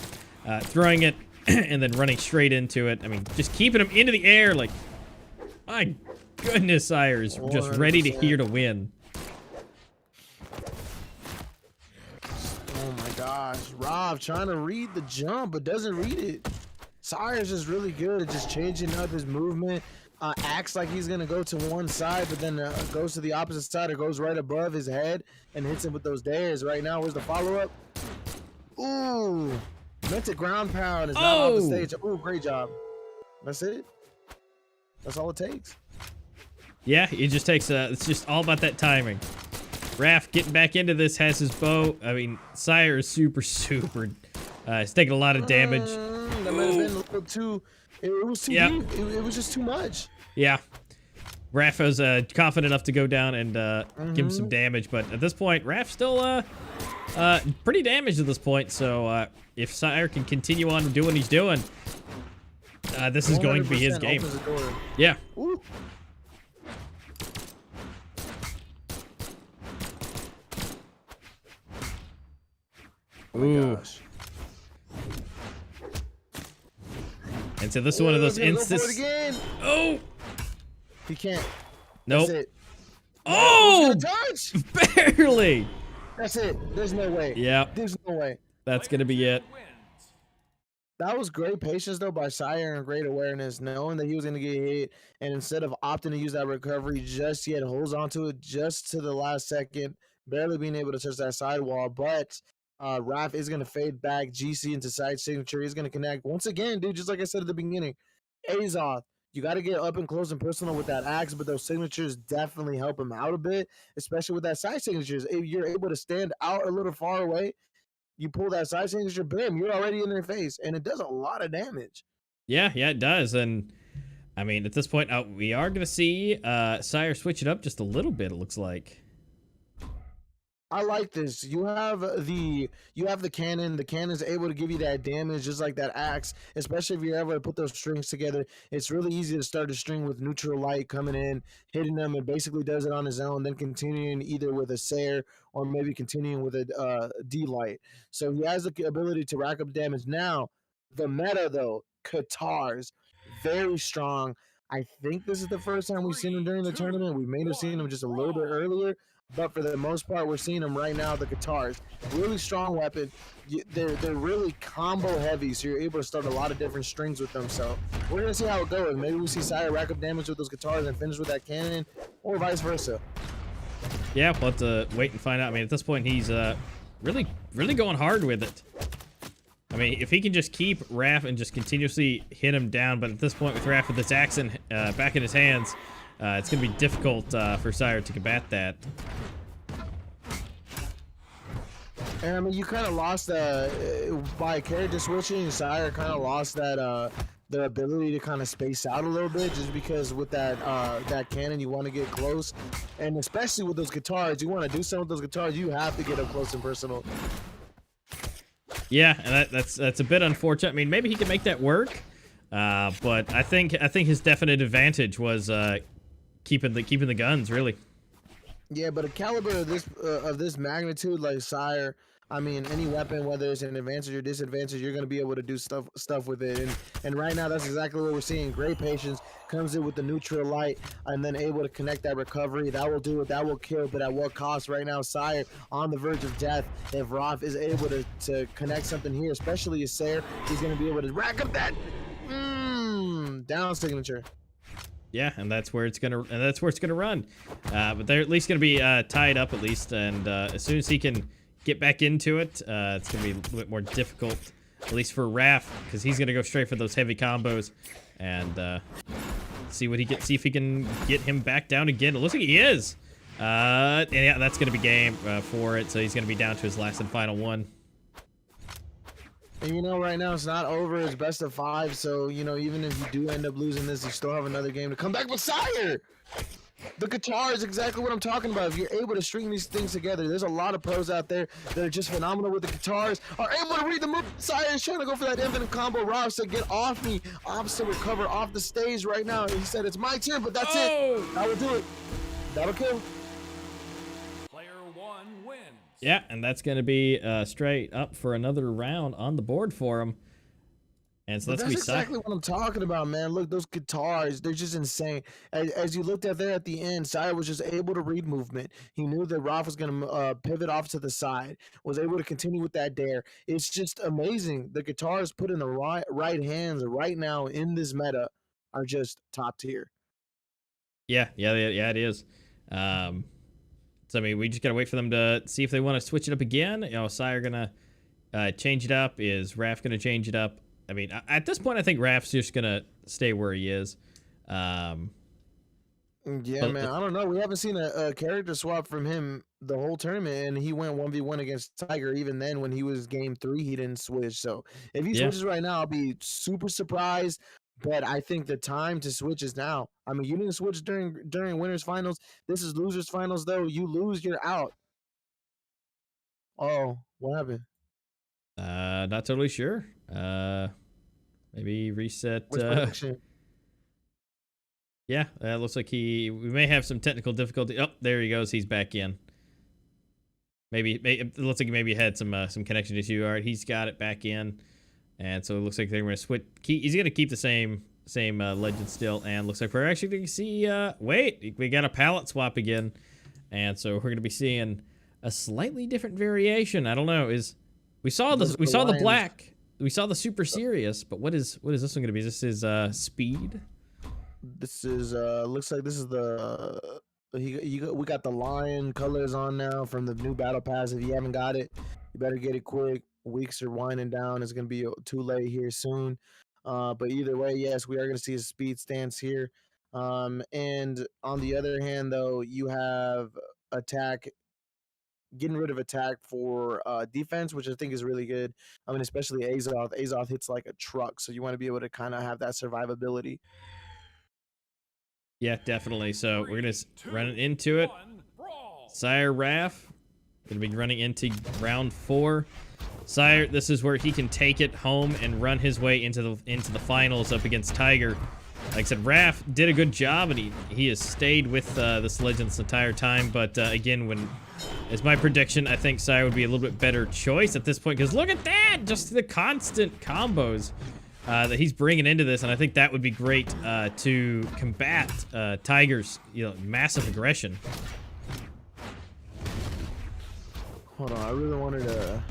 throwing it and then running straight into it. I mean, just keeping him into the air. Like, my goodness, Sire is just ready to win. Oh my gosh, Rob trying to read the jump but doesn't read it. Sire's just really good at just changing up his movement. Acts like he's gonna go to one side, but then goes to the opposite side or goes right above his head and hits him with those dares. Right now, where's the follow-up? Ooh, meant to ground pound. Is not off the stage. Ooh, great job. That's it. That's all it takes. Yeah, it just takes. It's just all about that timing. Raph getting back into this, has his bow. I mean, Sire is super. He's taking a lot of damage. That might have been a little too. It was too deep. It was just too much. Yeah. Raph was confident enough to go down and give him some damage, but at this point, Raph's still pretty damaged at this point. So if Sire can continue on doing what he's doing, this is going to be his game. Yeah. Ooh. Oh my gosh. And so this is one of those instances. Oh! He can't. Nope. That's it. Oh! Touch! Barely! That's it. There's no way. Yeah. There's no way. That's going to be it. That was great patience, though, by Sire and great awareness, knowing that he was going to get hit. And instead of opting to use that recovery just yet, holds onto it just to the last second, barely being able to touch that sidewall. But Raph is gonna fade back. GC into side signature is gonna connect once again, dude. Just like I said at the beginning, Azoth. You got to get up and close and personal with that axe, but those signatures definitely help him out a bit, especially with that side signatures. If you're able to stand out a little far away, you pull that side signature, bam, you're already in their face, and it does a lot of damage. Yeah, it does. And I mean, at this point, we are going to see Sire switch it up just a little bit, it looks like. I like this. You have the cannon. The cannon's able to give you that damage just like that axe, especially if you're able to put those strings together. It's really easy to start a string with neutral light coming in, hitting them, and basically does it on his own, then continuing either with a Sire or maybe continuing with a D light. So he has the ability to rack up damage. Now, the meta though, Katars, very strong. I think this is the first time we've seen him during the tournament. We may have seen him just a little bit earlier, but for the most part, we're seeing them right now. The Katars, really strong weapon. They're really combo heavy, so you're able to start a lot of different strings with them. So we're gonna see how it goes. Maybe we see Sire rack up damage with those Katars and finish with that cannon, or vice versa. Yeah, we'll have to wait and find out. I mean, at this point, he's really going hard with it. I mean, if he can just keep Raph and just continuously hit him down, but at this point with Raph with this axe back in his hands, it's going to be difficult for Sire to combat that. And I mean, you kind of lost by character switching. Sire kind of lost that the ability to kind of space out a little bit, just because with that cannon you want to get close, and especially with those Katars, you want to do something with those Katars, you have to get up close and personal. Yeah, and that's a bit unfortunate. I mean, maybe he can make that work, but I think his definite advantage was keeping the guns, really. Yeah, but a caliber of this magnitude, like Sire, I mean, any weapon, whether it's an advantage or disadvantage, you're gonna be able to do stuff with it. And right now, that's exactly what we're seeing. Great patience, comes in with the neutral light, and then able to connect that recovery. That will do it. That will kill. But at what cost? Right now, Sire on the verge of death. If Roth is able to connect something here, especially a Sire, he's gonna be able to rack up that down signature. Yeah, and that's where it's gonna run. But they're at least gonna be tied up at least, and as soon as he can get back into it, it's gonna be a little bit more difficult, at least for Raph, because he's gonna go straight for those heavy combos and see if he can get him back down again. It looks like he is. And yeah, that's gonna be game for it. So he's gonna be down to his last and final one. And you know, right now it's not over. It's best of 5. So you know, even if you do end up losing this, you still have another game to come back with Sire. The guitar is exactly what I'm talking about. If you're able to string these things together, there's a lot of pros out there that are just phenomenal with the guitars, are able to read the move. Sire is trying to go for that infinite combo. Rob said, get off me. Ops to recover off the stage right now. He said, it's my turn, but that's it. That will do it. That'll kill. Player 1 wins. Yeah, and that's going to be straight up for another round on the board for him. And so that's exactly what I'm talking about, man. Look, those guitars, they're just insane. As you looked at there at the end, Sire was just able to read movement. He knew that Roth was going to pivot off to the side, was able to continue with that dare. It's just amazing. The guitars put in the right hands right now in this meta are just top tier. Yeah, it is. So, I mean, we just got to wait for them to see if they want to switch it up again. You know, Sire going to change it up? Is Raph going to change it up? I mean, at this point, I think Raph's just going to stay where he is. Yeah, man. I don't know. We haven't seen a character swap from him the whole tournament, and he went 1v1 against Tiger. Even then, when he was game 3, he didn't switch. So if he switches right now, I'll be super surprised. But I think the time to switch is now. I mean, you didn't switch during winners finals. This is losers finals, though. You lose, you're out. Oh, what happened? Not totally sure. Maybe reset. Yeah, that looks like we may have some technical difficulty. Oh, there he goes. He's back in. Maybe it looks like maybe he had some connection issue. All right, he's got it back in, and so it looks like they're going to switch. He's going to keep the same legend still, and looks like we're actually going to see. Wait, we got a palette swap again, and so we're going to be seeing a slightly different variation. I don't know. We saw the black. We saw the super serious, but what is this one going to be? This is speed. This is looks like this is the We got the lion colors on now from the new battle pass. If you haven't got it, you better get it quick. Weeks are winding down. It's gonna be too late here soon. But either way, yes, we are gonna see a speed stance here. And on the other hand, though, you have attack, getting rid of attack for defense, which I think is really good. I mean, especially Azoth. Azoth hits like a truck, so you want to be able to kind of have that survivability. Yeah, definitely. So we're gonna run into it. Sire Raph gonna be running into round 4. Sire, this is where he can take it home and run his way into the finals up against Tiger. Like I said, Raph did a good job, and he has stayed with this legend this entire time. But again, as my prediction, I think Sire would be a little bit better choice at this point, because look at that, just the constant combos that he's bringing into this, and I think that would be great to combat Tiger's massive aggression. Hold on, I really wanted to.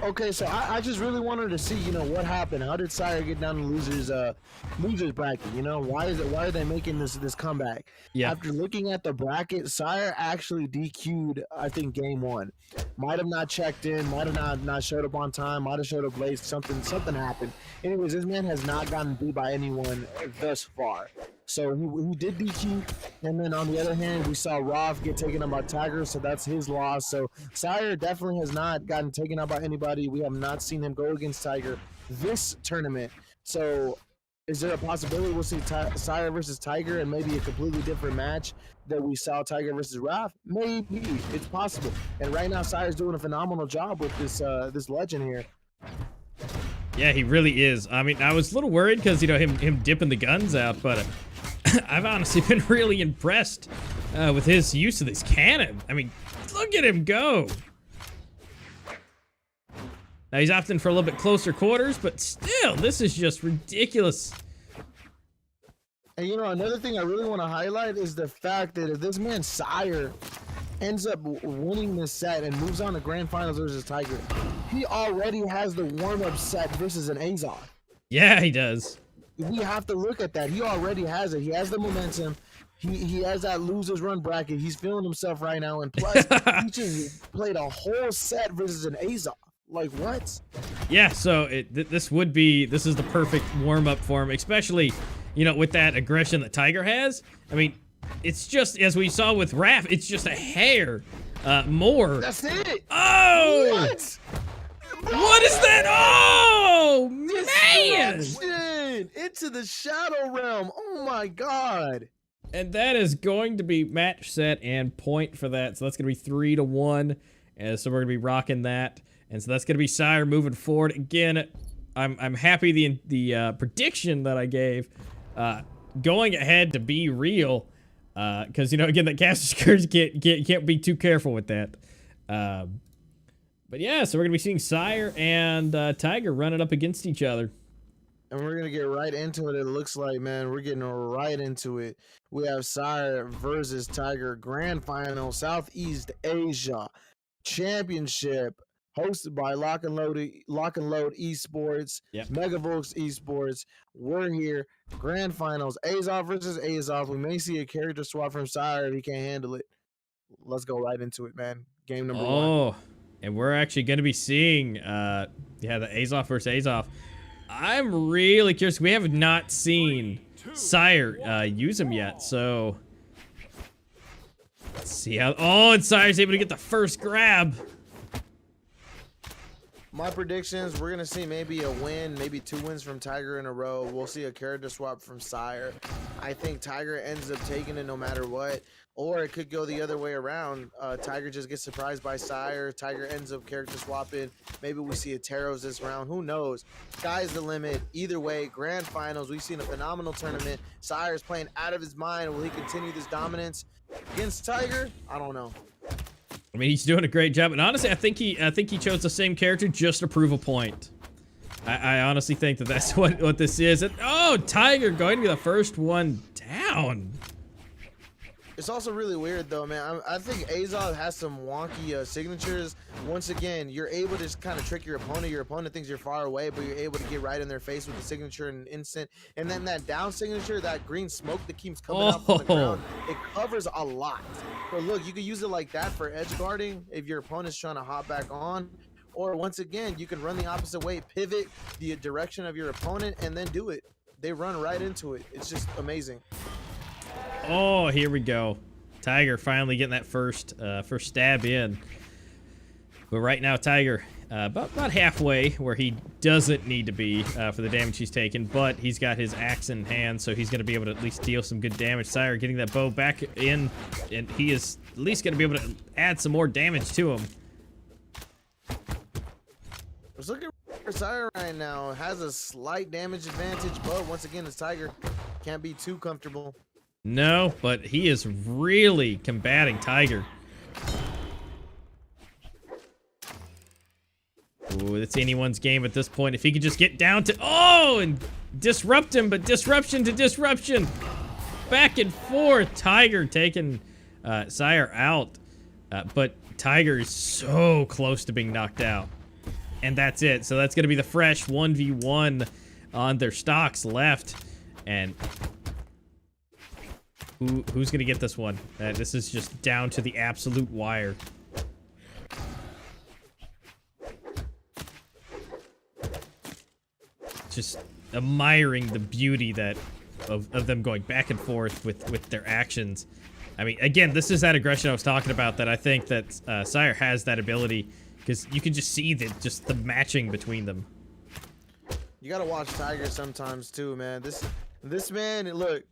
Okay, so I just really wanted to see, what happened. How did Sire get down to losers bracket? Why are they making this comeback? Yeah. After looking at the bracket, Sire actually DQ'd, I think, game 1. Might have not checked in, might have not showed up on time, might have showed up late, something happened. Anyways, this man has not gotten beat by anyone thus far. So he did DQ, and then on the other hand, we saw Roth get taken out by Tiger, so that's his loss. So Sire definitely has not gotten taken out by anybody. We have not seen him go against Tiger this tournament. So is there a possibility we'll see Sire versus Tiger and maybe a completely different match that we saw Tiger versus Roth? Maybe. It's possible. And right now, Sire's doing a phenomenal job with this legend here. Yeah, he really is. I mean, I was a little worried because, him dipping the guns out, but I've honestly been really impressed with his use of this cannon. I mean, look at him go. Now, he's opting for a little bit closer quarters, but still, this is just ridiculous. And, another thing I really want to highlight is the fact that if this man Sire ends up winning this set and moves on to grand finals versus Tiger, he already has the warm-up set versus an Azoth. Yeah, he does. We have to look at that. He already has it. He has the momentum. He has that losers run bracket. He's feeling himself right now, and plus he just played a whole set versus an Azoth. Like, what? Yeah, so this is the perfect warm-up for him, especially with that aggression that Tiger has. I mean, it's just, as we saw with Raph, it's just a hair more. That's it. Oh! What? What is that? Oh, man! Into the shadow realm. Oh, my God. And that is going to be match set and point for that. So that's going to be 3-1. And so we're going to be rocking that. And so that's going to be Sire moving forward. Again, I'm happy the prediction that I gave going ahead to be real. Because, again, that caster scourge can't be too careful with that. But yeah, so we're going to be seeing Sire and Tiger running up against each other. And we're going to get right into it, it looks like, man. We're getting right into it. We have Sire versus Tiger Grand Final, Southeast Asia Championship, hosted by LOCK&LOAD Esports, yep. Megavox Esports. We're here. Grand Finals, Azoth versus Azoth. We may see a character swap from Sire if he can't handle it. Let's go right into it, man. Game number 1. Oh, and we're actually going to be seeing, the Azoth versus Azoth. I'm really curious. We have not seen Sire use him yet, so let's see how. Oh, and Sire's able to get the first grab. My predictions, we're going to see maybe a win, maybe 2 wins from Tiger in a row. We'll see a character swap from Sire. I think Tiger ends up taking it no matter what. Or it could go the other way around. Tiger just gets surprised by Sire. Tiger ends up character swapping. Maybe we see a Taros this round. Who knows? Sky's the limit. Either way, grand finals. We've seen a phenomenal tournament. Sire's playing out of his mind. Will he continue this dominance against Tiger? I don't know. I mean, he's doing a great job. And honestly, I think he chose the same character just to prove a point. I honestly think that's what this is. And, oh, Tiger going to be the first one down. It's also really weird though, man. I think Azov has some wonky signatures. Once again, you're able to just kind of trick your opponent. Your opponent thinks you're far away, but you're able to get right in their face with the signature in an instant. And then that down signature, that green smoke that keeps coming out from the ground, it covers a lot. So look, you can use it like that for edge guarding if your opponent's trying to hop back on. Or once again, you can run the opposite way, pivot the direction of your opponent, and then do it. They run right into it. It's just amazing. Oh, here we go. Tiger finally getting that first stab in. But right now, Tiger about halfway where he doesn't need to be for the damage he's taken. But he's got his axe in hand, so he's going to be able to at least deal some good damage. Sire getting that bow back in, and he is at least going to be able to add some more damage to him. Let's look at Sire right now. Has a slight damage advantage, but once again, it's Tiger. Can't be too comfortable. No, but he is really combating Tiger. Ooh, it's anyone's game at this point. If he could just get down to... Oh, and disrupt him, but disruption to disruption. Back and forth. Tiger taking Sire out. But Tiger is so close to being knocked out. And that's it. So that's going to be the fresh 1v1 on their stocks left. And... Who's gonna get this one? This is just down to the absolute wire. Just admiring the beauty of them going back and forth with their actions. I mean, again, this is that aggression I was talking about that I think that Sire has that ability because you can just see the matching between them. You gotta watch Tiger sometimes too, man. This man, look,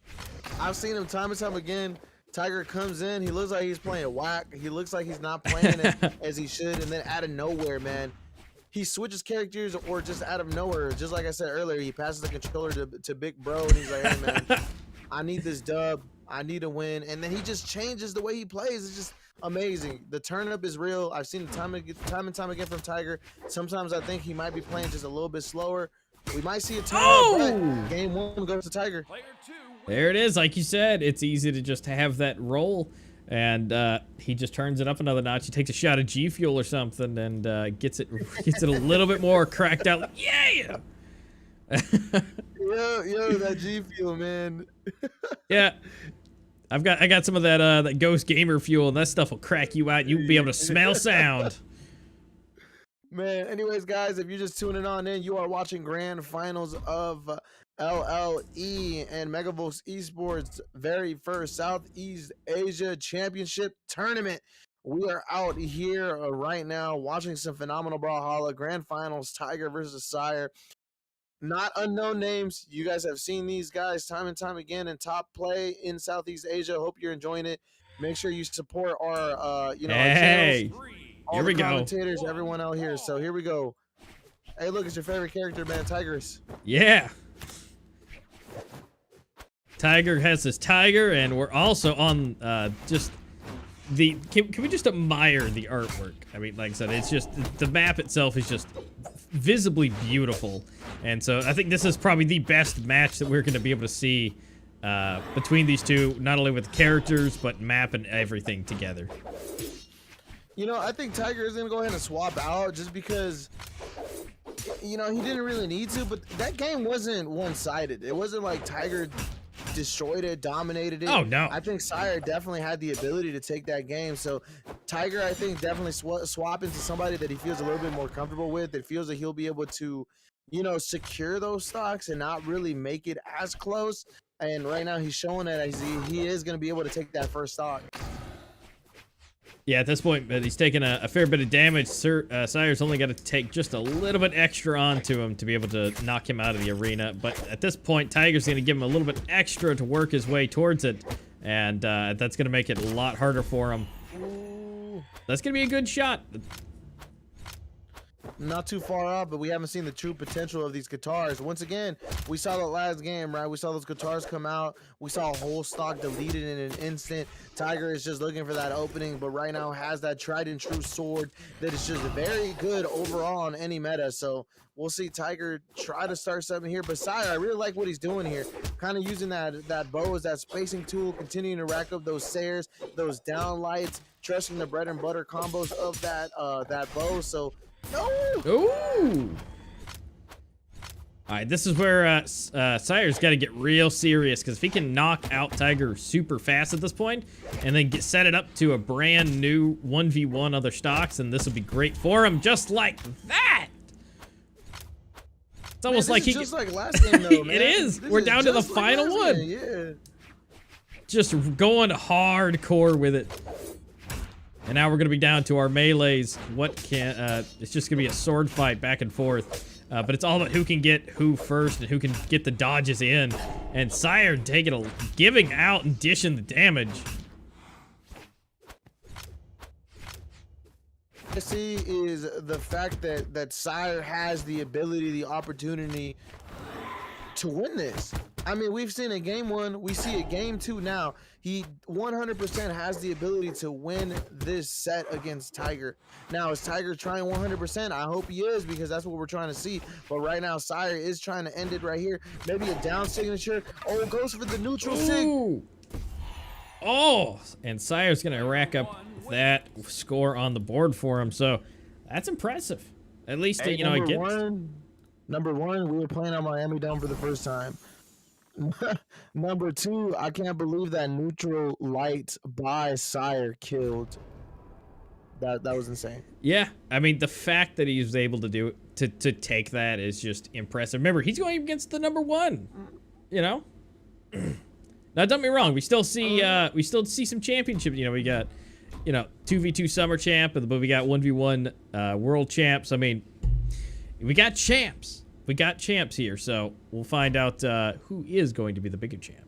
I've seen him time and time again. Tiger comes in, he looks like he's playing whack. He looks like he's not playing it as he should, and then out of nowhere, man, he switches characters or just out of nowhere. Just like I said earlier, he passes the controller to Big Bro, and he's like, hey, man, I need this dub. I need a win. And then he just changes the way he plays. It's just amazing. The turn up is real. I've seen it time and time again from Tiger. Sometimes I think he might be playing just a little bit slower. We might see a turn up, but game 1 goes to Tiger. There it is. Like you said, it's easy to just have that roll. And he just turns it up another notch. He takes a shot of G Fuel or something and gets it a little bit more cracked out. Yeah! yo, that G Fuel, man. Yeah. I got some of that Ghost Gamer Fuel, and that stuff will crack you out. You'll be able to smell sound. Man, anyways, guys, if you're just tuning on in, you are watching grand finals of LLE and Megavox Esports' very first Southeast Asia Championship Tournament. We are out here right now watching some phenomenal Brawlhalla grand finals, Tiger versus Sire. Not unknown names. You guys have seen these guys time and time again in top play in Southeast Asia. Hope you're enjoying it. Make sure you support our, our channels. Here we go. Commentators, everyone out here. So here we go. Hey, look, it's your favorite character, man, Tigers. Yeah. Tiger has his Tiger, and we're also on just the. Can we just admire the artwork? I mean, like I said, it's just the map itself is just visibly beautiful, and so I think this is probably the best match that we're going to be able to see between these two, not only with the characters but map and everything together. You know, I think Tiger is going to go ahead and swap out just because, you know, he didn't really need to, but that game wasn't one-sided. It wasn't like Tiger destroyed it, dominated it. Oh, no. I think Sire definitely had the ability to take that game. So Tiger, I think, definitely swap into somebody that he feels a little bit more comfortable with, that feels that he'll be able to, you know, secure those stocks and not really make it as close. And right now he's showing that he is going to be able to take that first stock. Yeah, at this point, but he's taking a fair bit of damage. Sire's only got to take just a little bit extra onto him to be able to knock him out of the arena. But at this point, Tiger's going to give him a little bit extra to work his way towards it. And that's going to make it a lot harder for him. That's going to be a good shot. not too far off, but we haven't seen the true potential of these guitars. Once again, we saw the last game, right? We saw those guitars come out. We saw a whole stock deleted in an instant. Tiger is just looking for that opening, but right now has that tried and true sword that is just very good overall on any meta. So we'll see Tiger try to start something here. But Sire, I really like what he's doing here. Kind of using that bow as that spacing tool, continuing to rack up those Sares, those down lights, trusting the bread and butter combos of that bow. So Ooh. All right, this is where Sire's got to get real serious, because if he can knock out Tiger super fast at this point and then set it up to a brand new 1v1 other stocks, and this will be great for him, just like that. It's almost like just like last game, though, man. It is. We're down to the final one. Yeah. Just going hardcore with it. And now we're going to be down to our melees. It's just going to be a sword fight back and forth. But it's all about who can get who first and who can get the dodges in. And Sire giving out and dishing the damage. I see is the fact that Sire has the ability, the opportunity to win this. I mean, we've seen a game 1, we see a game 2 now. He 100% has the ability to win this set against Tiger. Now, is Tiger trying 100%? I hope he is, because that's what we're trying to see. But right now, Sire is trying to end it right here. Maybe a down signature. Oh, goes for the neutral sig. Oh, and Sire's going to rack up that score on the board for him. So that's impressive. At least, Hey, you know, it gets... Number one, we were playing on Miami Dome for the first time. Number 2, I can't believe that neutral light by Sire killed. That was insane. Yeah, I mean, the fact that he was able to do it, to take that is just impressive. Remember, he's going against the number 1, you know? Now, don't get me wrong, we still see some championship. You know, we got, 2v2 summer champ, but we got 1v1 world champs. I mean, we got champs. We got champs here, so we'll find out who is going to be the bigger champ.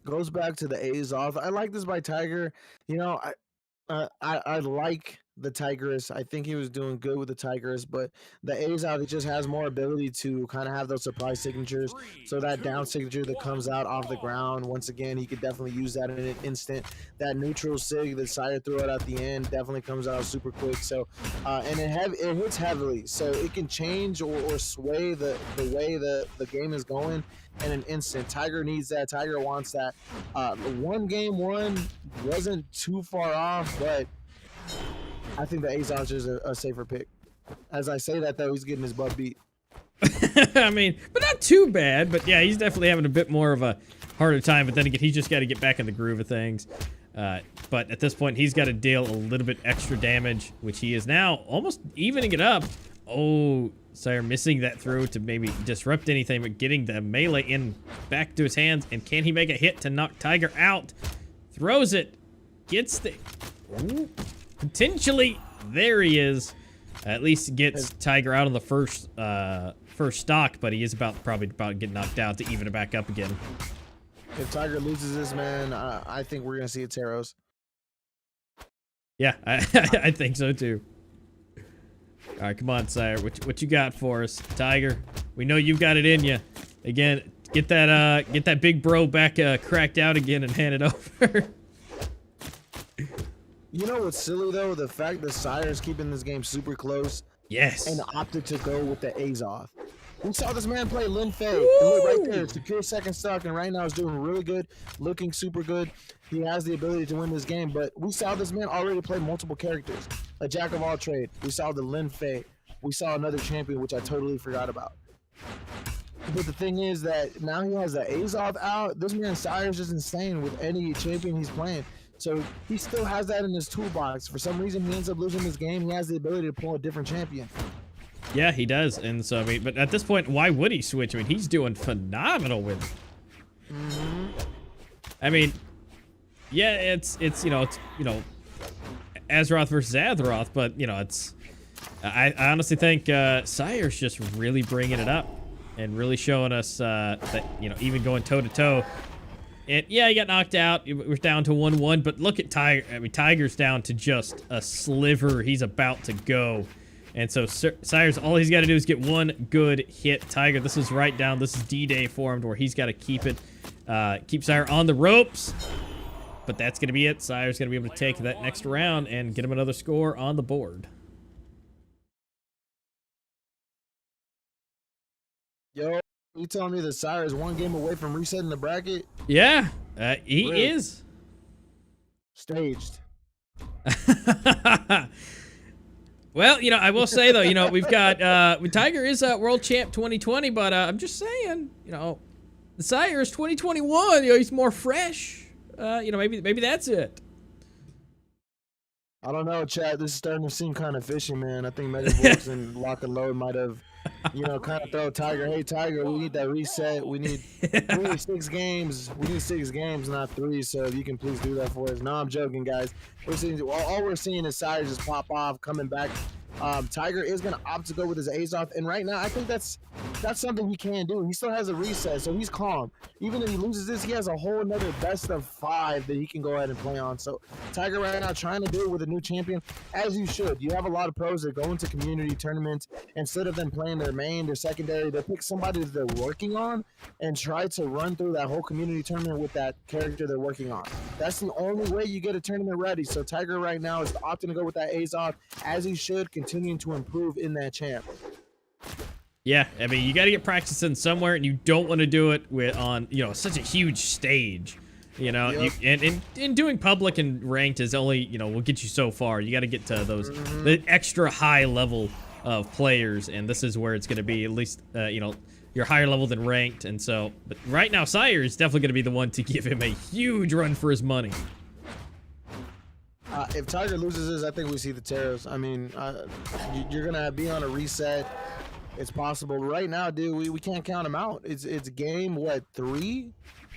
Goes back to the A's off. I like this by Tiger. I like the Tigress. I think he was doing good with the Tigress, but the A's out, he just has more ability to kind of have those surprise signatures. So that down signature that comes out off the ground, once again, he could definitely use that in an instant. That neutral sig that Sire threw out at the end definitely comes out super quick. So, and it hits heavily, so it can change or sway the way the game is going in an instant. Tiger needs that. Tiger wants that. Game one wasn't too far off, but I think the Ace Archer is a safer pick. As I say that, though, he's getting his butt beat. I mean, but not too bad. But yeah, he's definitely having a bit more of a harder time. But then again, he's just got to get back in the groove of things. But at this point, he's got to deal a little bit extra damage, which he is now almost evening it up. Oh, Sire missing that throw to maybe disrupt anything, but getting the melee in back to his hands. And can he make a hit to knock Tiger out? Throws it. Gets the... Ooh, potentially, there he is. At least gets Tiger out on the first stock, but he is probably about to get knocked out to even it back up again. If Tiger loses this, man, I think we're gonna see a Taros. Yeah, I think so too. All right, come on, Sire. What you got for us, Tiger? We know you've got it in you. Again, get that big bro back cracked out again and hand it over. You know what's silly though? The fact that Sire's keeping this game super close. Yes. And opted to go with the Azoth. We saw this man play Lin Fei. And look right there, secure second stock, and right now is doing really good, looking super good. He has the ability to win this game, but we saw this man already play multiple characters. A jack of all trade. We saw the Lin Fei. We saw another champion, which I totally forgot about. But the thing is that now he has the Azoth out. This man Sire's just insane with any champion he's playing. So he still has that in his toolbox. For some reason, he ends up losing this game. He has the ability to pull a different champion. Yeah, he does. And so, I mean, but at this point, why would he switch? I mean, he's doing phenomenal with it. Mm-hmm. I mean, yeah, it's Azeroth versus Azeroth, but, I honestly think Sire's just really bringing it up and really showing us that, even going toe-to-toe. And yeah, he got knocked out. We're down to 1-1, but look at Tiger. I mean, Tiger's down to just a sliver. He's about to go. And so Sire's, all he's got to do is get one good hit. Tiger, this is right down. This is D-Day for him, where he's got to keep it, keep Sire on the ropes. But that's going to be it. Sire's going to be able to take that next round and get him another score on the board. Yo, you telling me that Sire is one game away from resetting the bracket? Yeah, he Really? is. Staged. Well, you know, I will say though, you know, we've got Tiger is world champ 2020, but I'm just saying, you know, the Sire is 2021. You know, he's more fresh. You know, maybe that's it. I don't know, Chad. This is starting to seem kind of fishy, man. I think Megavolts and Lock&LOAD might have, you know, kind of throw Tiger. Hey, Tiger, we need that reset. We need 6 games. We need 6 games, not 3. So if you can please do that for us. No, I'm joking, guys. We're seeing all we're seeing is Sire just pop off, coming back. Tiger is gonna opt to go with his A's off, and right now I think that's something he can do. He still has a reset, so he's calm. Even if he loses this, he has a whole another best of 5 that he can go ahead and play on. So Tiger right now trying to do it with a new champion, as you should. You have a lot of pros that go into community tournaments, instead of them playing their main, their secondary, they pick somebody that they're working on and try to run through that whole community tournament with that character they're working on. That's the only way you get a tournament ready. So Tiger right now is opting to go with that A's off, as he should, continuing to improve in that champ. Yeah, I mean, you got to get practicing somewhere, and you don't want to do it on, you know, such a huge stage. You know, Yep. and doing public and ranked is only, you know, will get you so far. You got to get to those the extra high level of players, and this is where it's going to be, at least, you know, you're higher level than ranked. And so, but right now, Sire is definitely going to be the one to give him a huge run for his money. If Tiger loses this, I think we see the Taros. I mean, you're gonna be on a reset. It's possible. Right now, dude, we can't count him out. It's game, what, 3?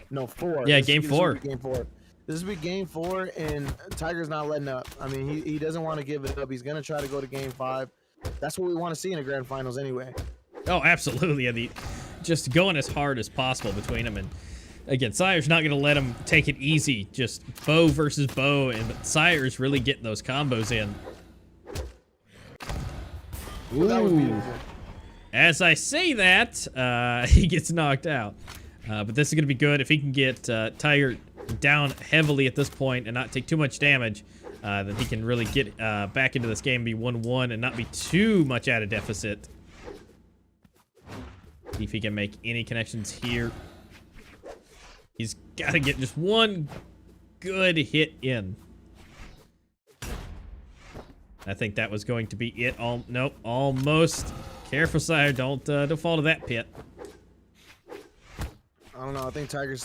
No, 4. Yeah, game 4. Game 4. This will be game 4, and Tiger's not letting up. I mean, he doesn't want to give it up. He's gonna try to go to game 5. That's what we want to see in the grand finals, anyway. Oh, absolutely. Yeah, just going as hard as possible between them. And again, Sire's not going to let him take it easy. Just bow versus bow, and Sire's really getting those combos in. Ooh. That was beautiful. As I say that, he gets knocked out. But this is going to be good. If he can get Tiger down heavily at this point and not take too much damage, then he can really get back into this game, be 1-1, and not be too much at a deficit. See if he can make any connections here. He's got to get just one good hit in. I think that was going to be it. Nope, almost. Careful, Sire. Don't fall to that pit. I don't know. I think Tiger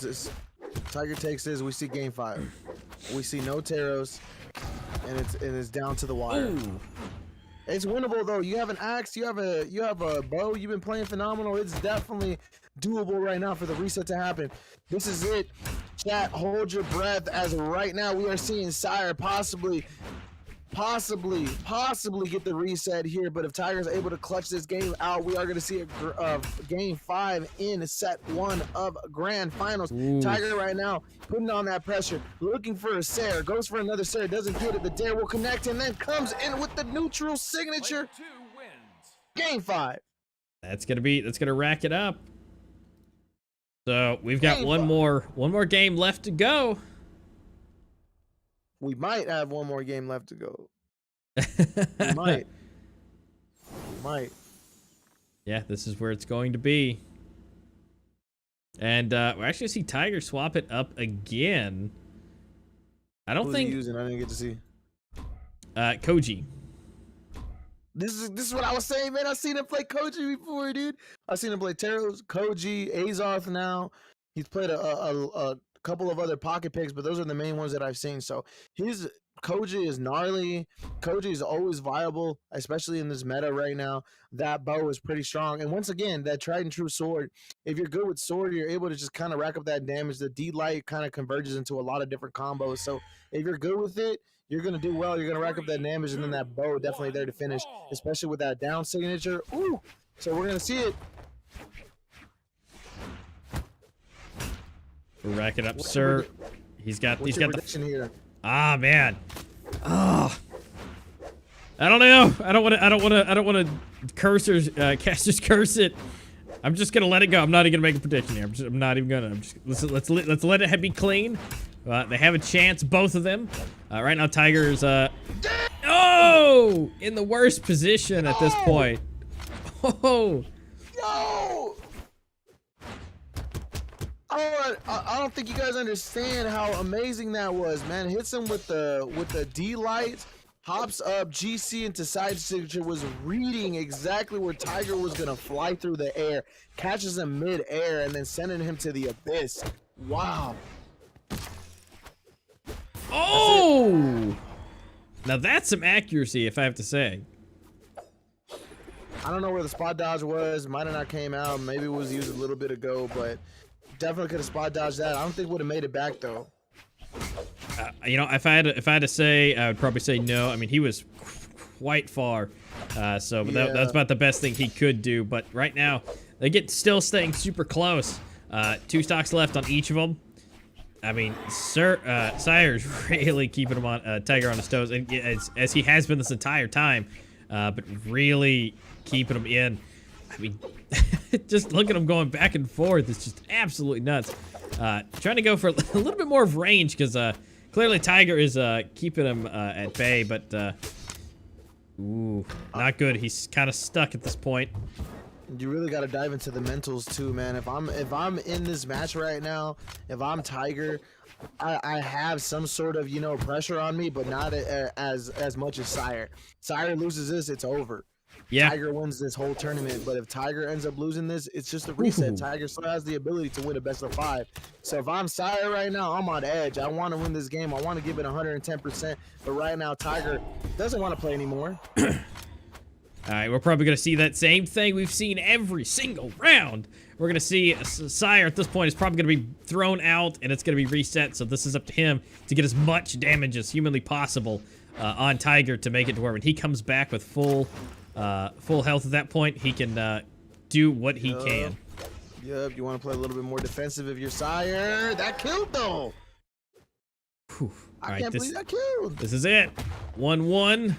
takes this. We see game 5. We see no Taros, and it's down to the wire. Ooh. It's winnable though. You have an axe. You have a bow. You've been playing phenomenal. It's definitely doable right now for the reset to happen. This is it. Chat, hold your breath, as right now we are seeing Sire possibly get the reset here. But if Tiger's able to clutch this game out, we are going to see a game 5 in set 1 of grand finals. Ooh. Tiger right now putting on that pressure, looking for a Sire, goes for another Sire, doesn't get it. The dare will connect, and then comes in with the neutral signature. Player 2 wins. Game 5. That's gonna rack it up. So we've got one more game left to go. We might have one more game left to go. We might. Yeah, this is where it's going to be. And we're actually see Tiger swap it up again. I don't think he using. I didn't get to see. Koji. This is what I was saying, man. I've seen him play Koji before, dude. I've seen him play Taros, Koji, Azoth now. He's played a couple of other pocket picks, but those are the main ones that I've seen. So his Koji is gnarly. Koji is always viable, especially in this meta right now. That bow is pretty strong. And once again, that tried and true sword, if you're good with sword, you're able to just kind of rack up that damage. The D-Light kind of converges into a lot of different combos. So if you're good with it, you're going to do well. You're going to rack up that damage, and then that bow definitely there to finish, especially with that down signature. Ooh! So we're going to see it. We're racking up, sir. He's got the here? ah, man. Oh. I don't know. I don't want to cursors casters curse it. I'm just gonna let it go. I'm not even gonna make a prediction here. I'm not even gonna. Let's let it be clean. They have a chance, both of them. Right now, Tiger's oh, in the worst position at this point. Oh, Yo! I don't think you guys understand how amazing that was, man. Hits him with the D light, hops up, GC into side signature, was reading exactly where Tiger was gonna fly through the air, catches him mid-air, and then sending him to the abyss. Wow. oh! Now that's some accuracy, if I have to say. I don't know where the spot dodge was. Might have not came out. Maybe it was used a little bit ago, but definitely could have spot dodged that. I don't think would have made it back though. You know, if I had to say, I would probably say no. I mean, he was quite far, so but that's about the best thing he could do. But right now, they still staying super close. 2 stocks left on each of them. I mean, Sire's really keeping him on Tiger on his toes, and as he has been this entire time, but really keeping him in. I mean, just look at him going back and forth. It's just absolutely nuts. Trying to go for a little bit more of range because clearly Tiger is keeping him at bay, but ooh, not good. He's kind of stuck at this point. You really got to dive into the mentals too, man. If I'm in this match right now, if I'm Tiger, I have some sort of, you know, pressure on me, but not as much as Sire. Sire loses this, it's over. Yeah. Tiger wins this whole tournament, but if Tiger ends up losing this, it's just a reset. Ooh. Tiger still has the ability to win a best of 5. So if I'm Sire right now, I'm on edge. I want to win this game. I want to give it 110%, but right now Tiger doesn't want to play anymore. All right, we're probably going to see that same thing we've seen every single round. We're going to see Sire at this point is probably going to be thrown out, and it's going to be reset, so this is up to him to get as much damage as humanly possible on Tiger to make it to where when he comes back with full health at that point, he can do what he can. Yep, you want to play a little bit more defensive if you're Sire. That killed, though. Whew. I can't believe that killed. This is it. 1-1.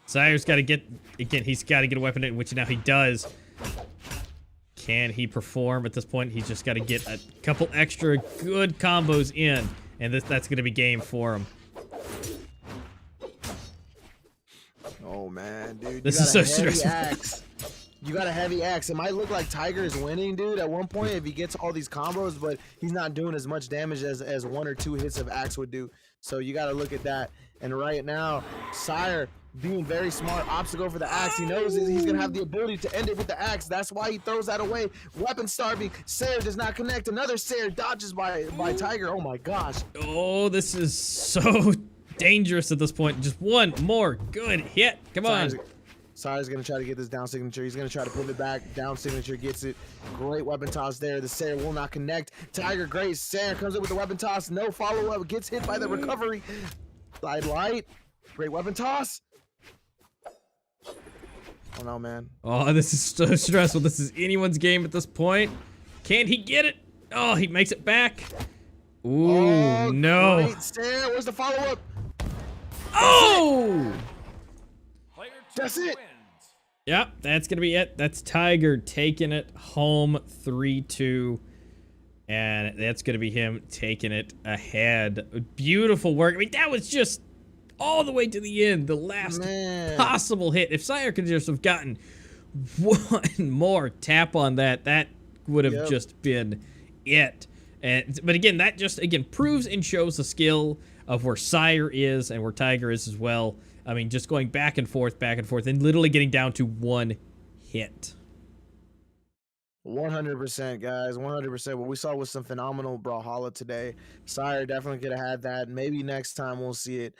Sire's got to get, again, he's got to get a weapon in, which now he does. Can he perform at this point? He's just got to get a couple extra good combos in, and that's going to be game for him. Oh, man, dude. This is so stressful. You got a heavy axe. It might look like Tiger is winning, dude, at one point if he gets all these combos, but he's not doing as much damage as 1 or 2 hits of axe would do. So you got to look at that. And right now, Sire being very smart, opts to go for the axe. He knows he's going to have the ability to end it with the axe. That's why he throws that away. Weapon starving. Sire does not connect. Another Sire dodges by Tiger. Oh, my gosh. Oh, this is so dangerous at this point. Just one more good hit. Come on. Sire's going to try to get this down signature. He's going to try to pivot back. Down signature gets it. Great weapon toss there. The Sire will not connect. Tiger, great. Sire comes up with the weapon toss. No follow-up. Gets hit by the recovery. Side light. Great weapon toss. Oh, no, man. Oh, this is so stressful. This is anyone's game at this point. Can he get it? Oh, he makes it back. Ooh, oh, no. Great Sire. Where's the follow-up? Oh! That's it. Yep, that's going to be it. That's Tiger taking it home 3-2. And that's going to be him taking it ahead. Beautiful work. I mean, that was just all the way to the end. The last possible hit. If Sire could just have gotten one more tap on that, that would have just been it. But again, that just, proves and shows the skill of where Sire is and where Tiger is as well. I mean, just going back and forth, and literally getting down to one hit. 100%, guys. 100%. What we saw was some phenomenal Brawlhalla today. Sire definitely could have had that. Maybe next time we'll see it.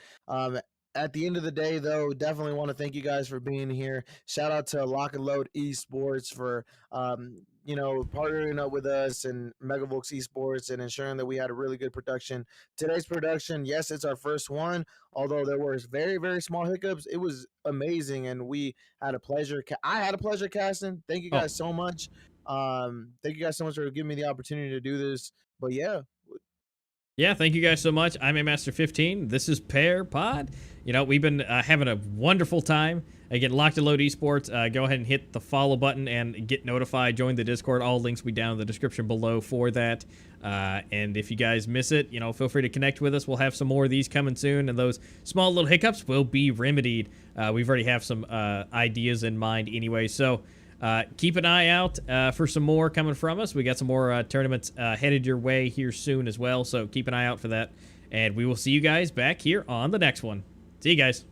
At the end of the day, though, definitely want to thank you guys for being here. Shout out to LOCK&LOAD Esports for, partnering up with us and Megavox Esports and ensuring that we had a really good production. Today's production, yes, it's our first one. Although there were very, very small hiccups, it was amazing, and we had a pleasure. I had a pleasure casting. Thank you guys so much. Thank you guys so much for giving me the opportunity to do this. But yeah. Yeah, thank you guys so much. I'm Master15. This is Pair Pod. You know, we've been having a wonderful time. Again, Lock&LOAD Esports. Go ahead and hit the follow button and get notified. Join the Discord. All links will be down in the description below for that. And if you guys miss it, you know, feel free to connect with us. We'll have some more of these coming soon, and those small little hiccups will be remedied. We've already have some ideas in mind anyway. So keep an eye out for some more coming from us. We got some more tournaments headed your way here soon as well. So keep an eye out for that. And we will see you guys back here on the next one. See you guys.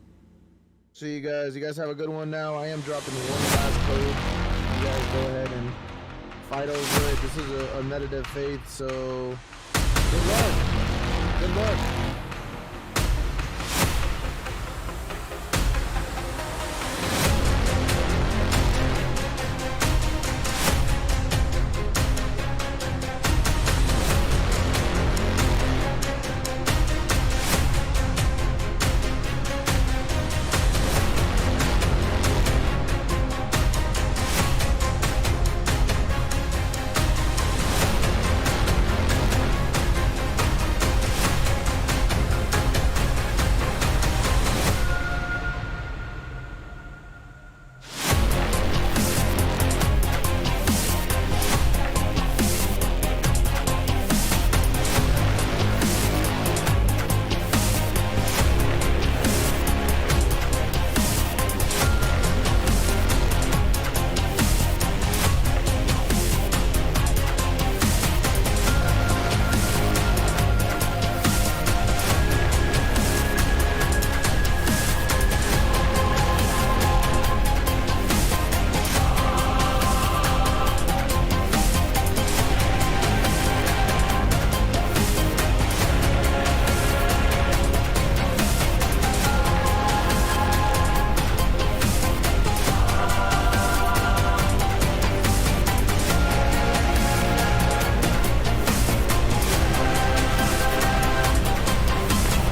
See you guys. You guys have a good one now. I am dropping one last code. You guys go ahead and fight over it. This is a meta faith, so good luck. Good luck.